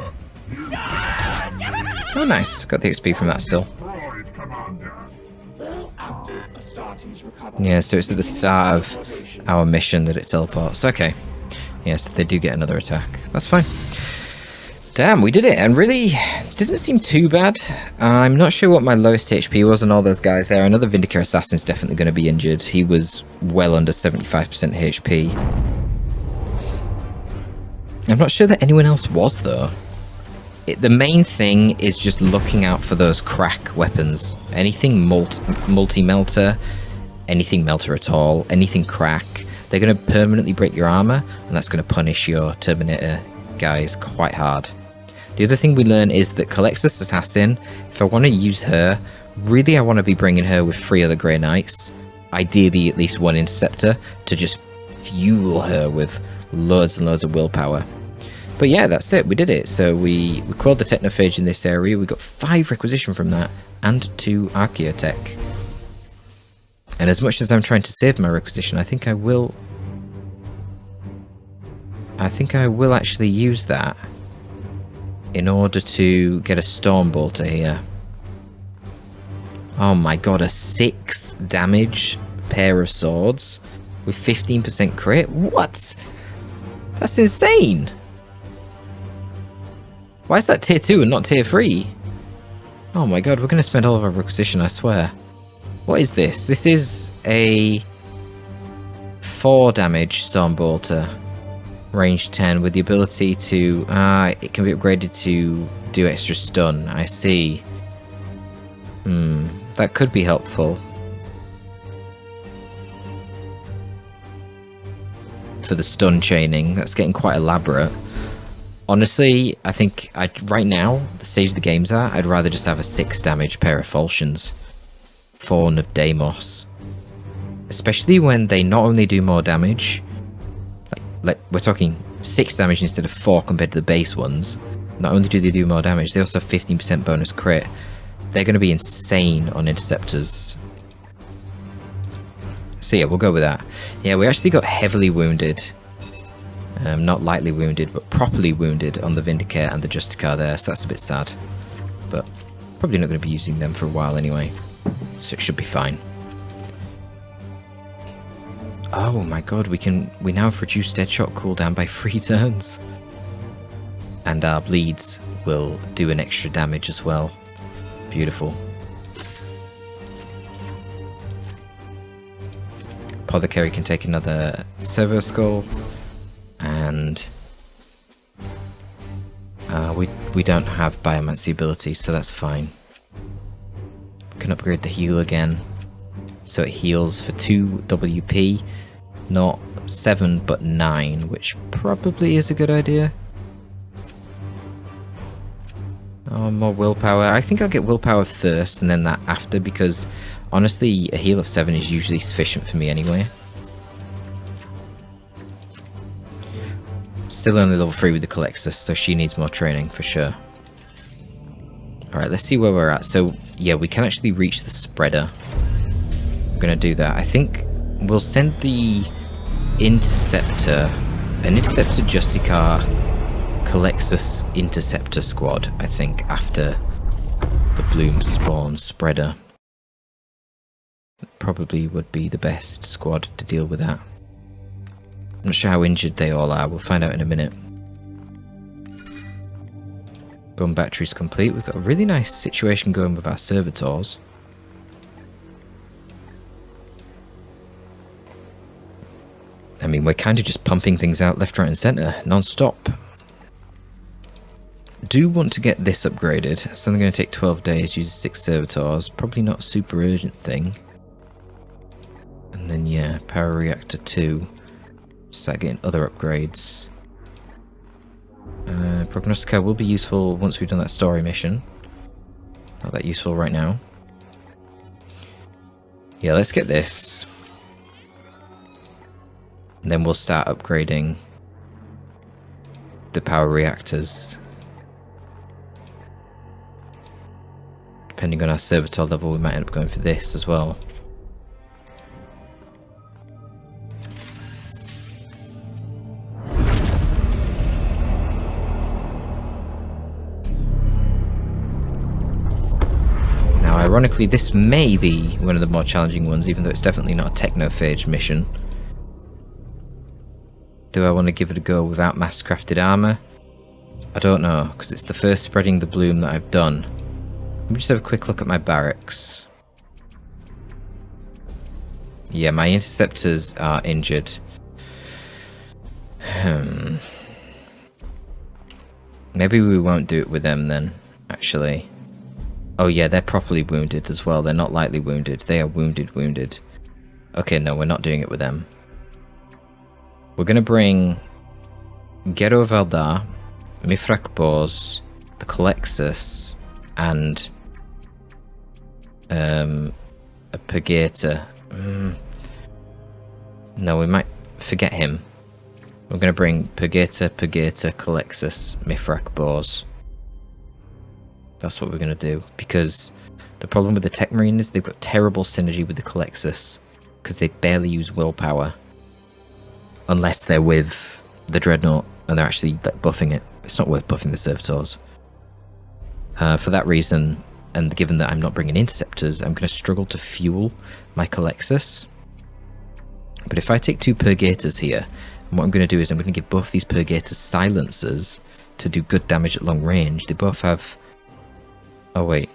Oh nice. Got the XP from that still. Destroyed, Commander. All active Astartes recovered. Yeah, so it's at the start of our mission that it teleports. Okay. Yes, they do get another attack. That's fine. Damn, we did it, and really didn't seem too bad. I'm not sure what my lowest HP was on all those guys there. Another Vindicare Assassin's definitely going to be injured. He was well under 75% HP. I'm not sure that anyone else was, though. The main thing is just looking out for those crack weapons. Anything multi-melter, anything melter at all, anything crack, they're going to permanently break your armor, and that's going to punish your Terminator guys quite hard. The other thing we learn is that Culexus Assassin, if I want to use her, really I want to be bringing her with 3 other Grey Knights, ideally at least 1 Interceptor, to just fuel her with loads and loads of willpower. But yeah, that's it, we did it. So we quelled the Technophage in this area, we got 5 requisition from that, and 2 Archaeotech. And as much as I'm trying to save my requisition, I think I will actually use that in order to get a Storm Bolter here. Oh my god, a 6 damage pair of swords with 15% crit? What? That's insane! Why is that tier 2 and not tier 3? Oh my god, we're going to spend all of our requisition, I swear. What is this? This is a 4 damage Storm Bolter. Range 10 with the ability to... it can be upgraded to do extra stun. I see. That could be helpful. For the stun chaining, that's getting quite elaborate. Honestly, I think right now, the stage the game's at, I'd rather just have a 6 damage pair of falchions. Fawn of Deimos. Especially when they not only do more damage, like we're talking 6 damage instead of 4 compared to the base ones. Not only do they do more damage, they also have 15% bonus crit. They're going to be insane on Interceptors. So yeah, we'll go with that. Yeah, we actually got heavily wounded. Not lightly wounded, but properly wounded on the Vindicare and the Justicar there, so that's a bit sad. But probably not going to be using them for a while anyway, so it should be fine. Oh my god, we now have reduced Deadshot cooldown by 3 turns. And our bleeds will do an extra damage as well. Beautiful. Apothecary can take another Servo Skull. And we don't have Biomancy ability, so that's fine. We can upgrade the heal again. So it heals for 2 WP. Not 7, but 9, which probably is a good idea. Oh, more willpower. I think I'll get willpower first and then that after, because honestly, a heal of 7 is usually sufficient for me anyway. Still only level 3 with the Culexus, so she needs more training for sure. Alright, let's see where we're at. So, yeah, we can actually reach the spreader. I'm gonna do that. I think we'll send the Interceptor, an Interceptor Justicar Culexus Interceptor squad, I think, after the Bloom Spawn spreader. Probably would be the best squad to deal with that. I'm not sure how injured they all are, we'll find out in a minute. Gun battery's complete. We've got a really nice situation going with our servitors. I mean, we're kind of just pumping things out left, right and centre, non-stop. Do want to get this upgraded. It's only going to take 12 days, uses 6 servitors. Probably not a super urgent thing. And then, yeah, Power Reactor 2. Start getting other upgrades. Prognostica will be useful once we've done that story mission. Not that useful right now. Yeah, let's get this. And then we'll start upgrading the power reactors. Depending on our servitor level, we might end up going for this as well. Now, ironically, this may be one of the more challenging ones, even though it's definitely not a technophage mission. Do I want to give it a go without mass-crafted armor? I don't know, because it's the first spreading the bloom that I've done. Let me just have a quick look at my barracks. Yeah, my interceptors are injured. Maybe we won't do it with them then, actually. Oh yeah, they're properly wounded as well. They're not lightly wounded. They are wounded. Okay, no, we're not doing it with them. We're going to bring Gero Valdar, Mifrak Bors, the Culexus, and a Purgator. No, we might forget him. We're going to bring Purgator, Culexus, Mifrak Bors. That's what we're going to do, because the problem with the Tech Marine is they've got terrible synergy with the Culexus, because they barely use willpower. Unless they're with the Dreadnought and they're actually like, buffing it. It's not worth buffing the servitors. For that reason, and given that I'm not bringing interceptors, I'm going to struggle to fuel my Culexus. But if I take 2 Purgators here, and what I'm going to do is I'm going to give both these Purgators silencers to do good damage at long range. They both have... Oh wait.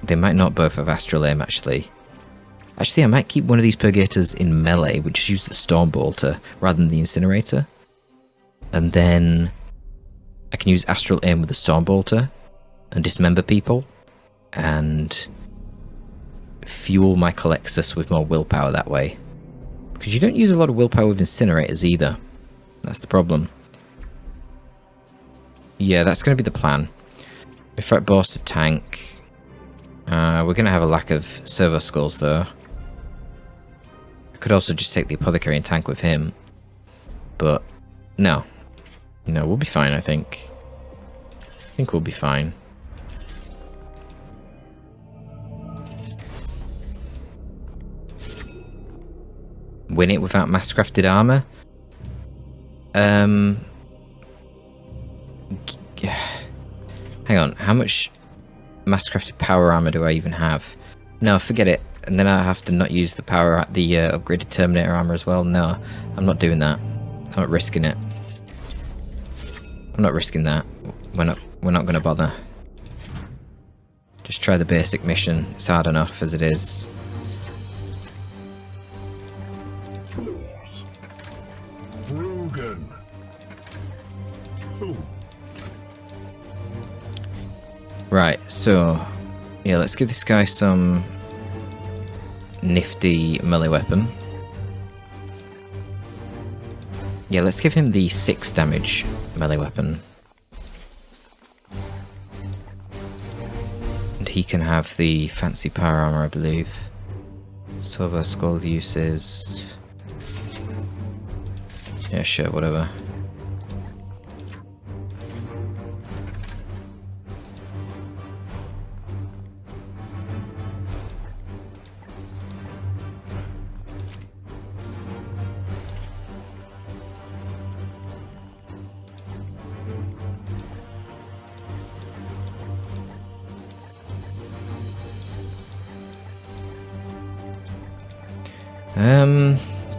They might not both have Astral Aim actually. Actually, I might keep one of these Purgators in melee, which is use the Storm Bolter rather than the Incinerator. And then I can use Astral Aim with the Storm Bolter and dismember people and fuel my Culexus with more willpower that way. Because you don't use a lot of willpower with Incinerators either. That's the problem. Yeah, that's going to be the plan. If I boss the tank, we're going to have a lack of Servo Skulls though. I could also just take the Apothecary and tank with him. But, no. No, we'll be fine, I think. I think we'll be fine. win it without mass-crafted armor. Hang on, how much mass-crafted power armor do I even have? No, forget it. And then I have to not use the upgraded Terminator armor as well. No, I'm not doing that. I'm not risking it. I'm not risking that. We're not going to bother. Just try the basic mission. It's hard enough as it is. Rugen. Who? Right, so yeah, let's give this guy some nifty melee weapon. Yeah, let's give him the 6 damage melee weapon. And he can have the fancy power armor, I believe. Silver skull uses... Yeah, sure, whatever.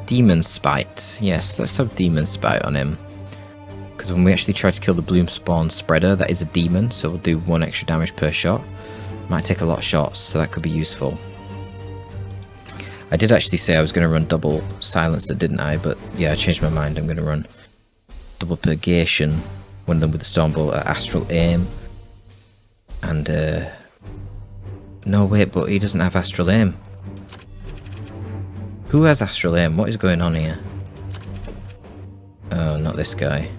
Demon Spite. Yes, let's have Demon Spite on him. Because when we actually try to kill the Bloom Spawn Spreader, that is a demon, so we'll do 1 extra damage per shot. Might take a lot of shots, so that could be useful. I did actually say I was going to run double Silencer, didn't I? But yeah, I changed my mind. I'm going to run double Purgation, one of them with the Stormbolt at Astral Aim. And, no, wait, but he doesn't have Astral Aim. Who has Astral Aim? What is going on here? Oh, not this guy.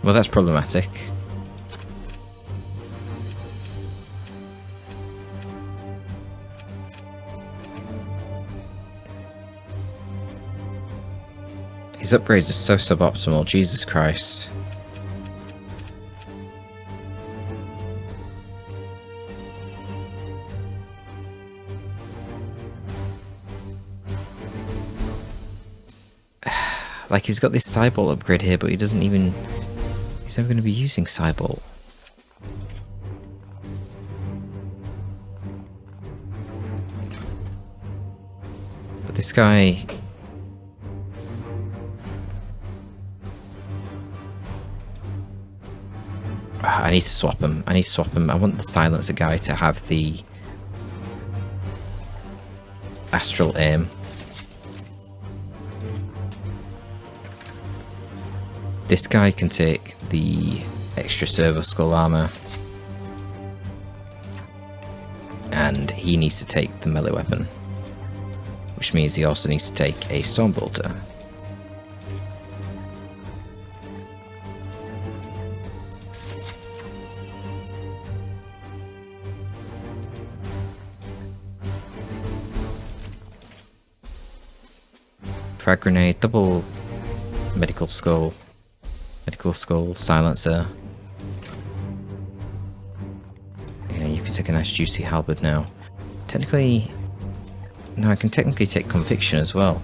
Well, that's problematic. His upgrades are so suboptimal, Jesus Christ. Like, he's got this Cybolt upgrade here, but he doesn't even... He's never going to be using Cybolt. But this guy... I need to swap him. I need to swap him. I want the Silencer guy to have the Astral Aim. This guy can take the extra Servo Skull armor. And he needs to take the melee weapon. Which means he also needs to take a Stormbolter. Frag Grenade, double Medical Skull, Silencer. Yeah, you can take a nice juicy halberd now. Technically, no, I can technically take Conviction as well.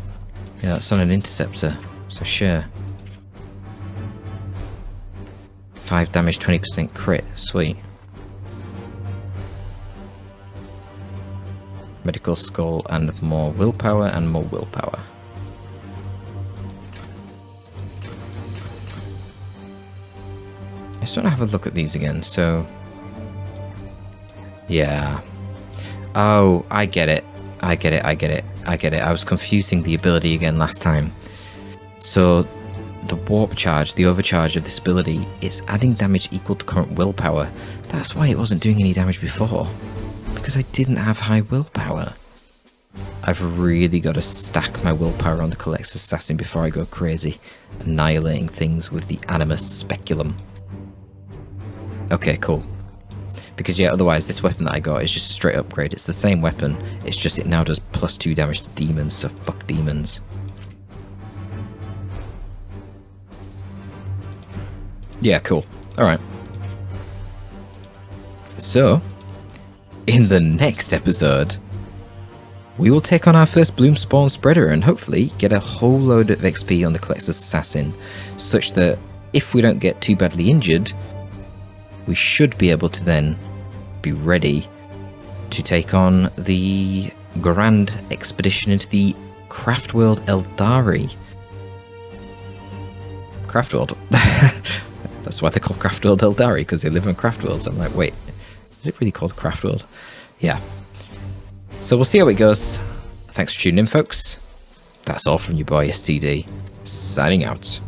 Yeah, that's on an Interceptor, so sure. 5 damage, 20% crit, sweet. Medical Skull and more willpower and more willpower. I just want to have a look at these again, so... Yeah. Oh, I get it. I get it. I was confusing the ability again last time. So, the warp charge, the overcharge of this ability, is adding damage equal to current willpower. That's why it wasn't doing any damage before. Because I didn't have high willpower. I've really got to stack my willpower on the Culexus Assassin before I go crazy, annihilating things with the Animus Speculum. Okay, cool. Because yeah, otherwise this weapon that I got is just a straight upgrade. It's the same weapon, it's just it now does +2 damage to demons, so fuck demons. Yeah, cool. Alright. So, in the next episode, we will take on our first Bloom Spawn Spreader and hopefully get a whole load of XP on the Culexus Assassin, such that if we don't get too badly injured, we should be able to then be ready to take on the grand expedition into the Craft World Eldari. Craft World. That's why they're called Craft World Eldari, because they live in Craft Worlds. I'm like, wait, is it really called Craft World? Yeah. So we'll see how it goes. Thanks for tuning in, folks. That's all from your boy STD, signing out.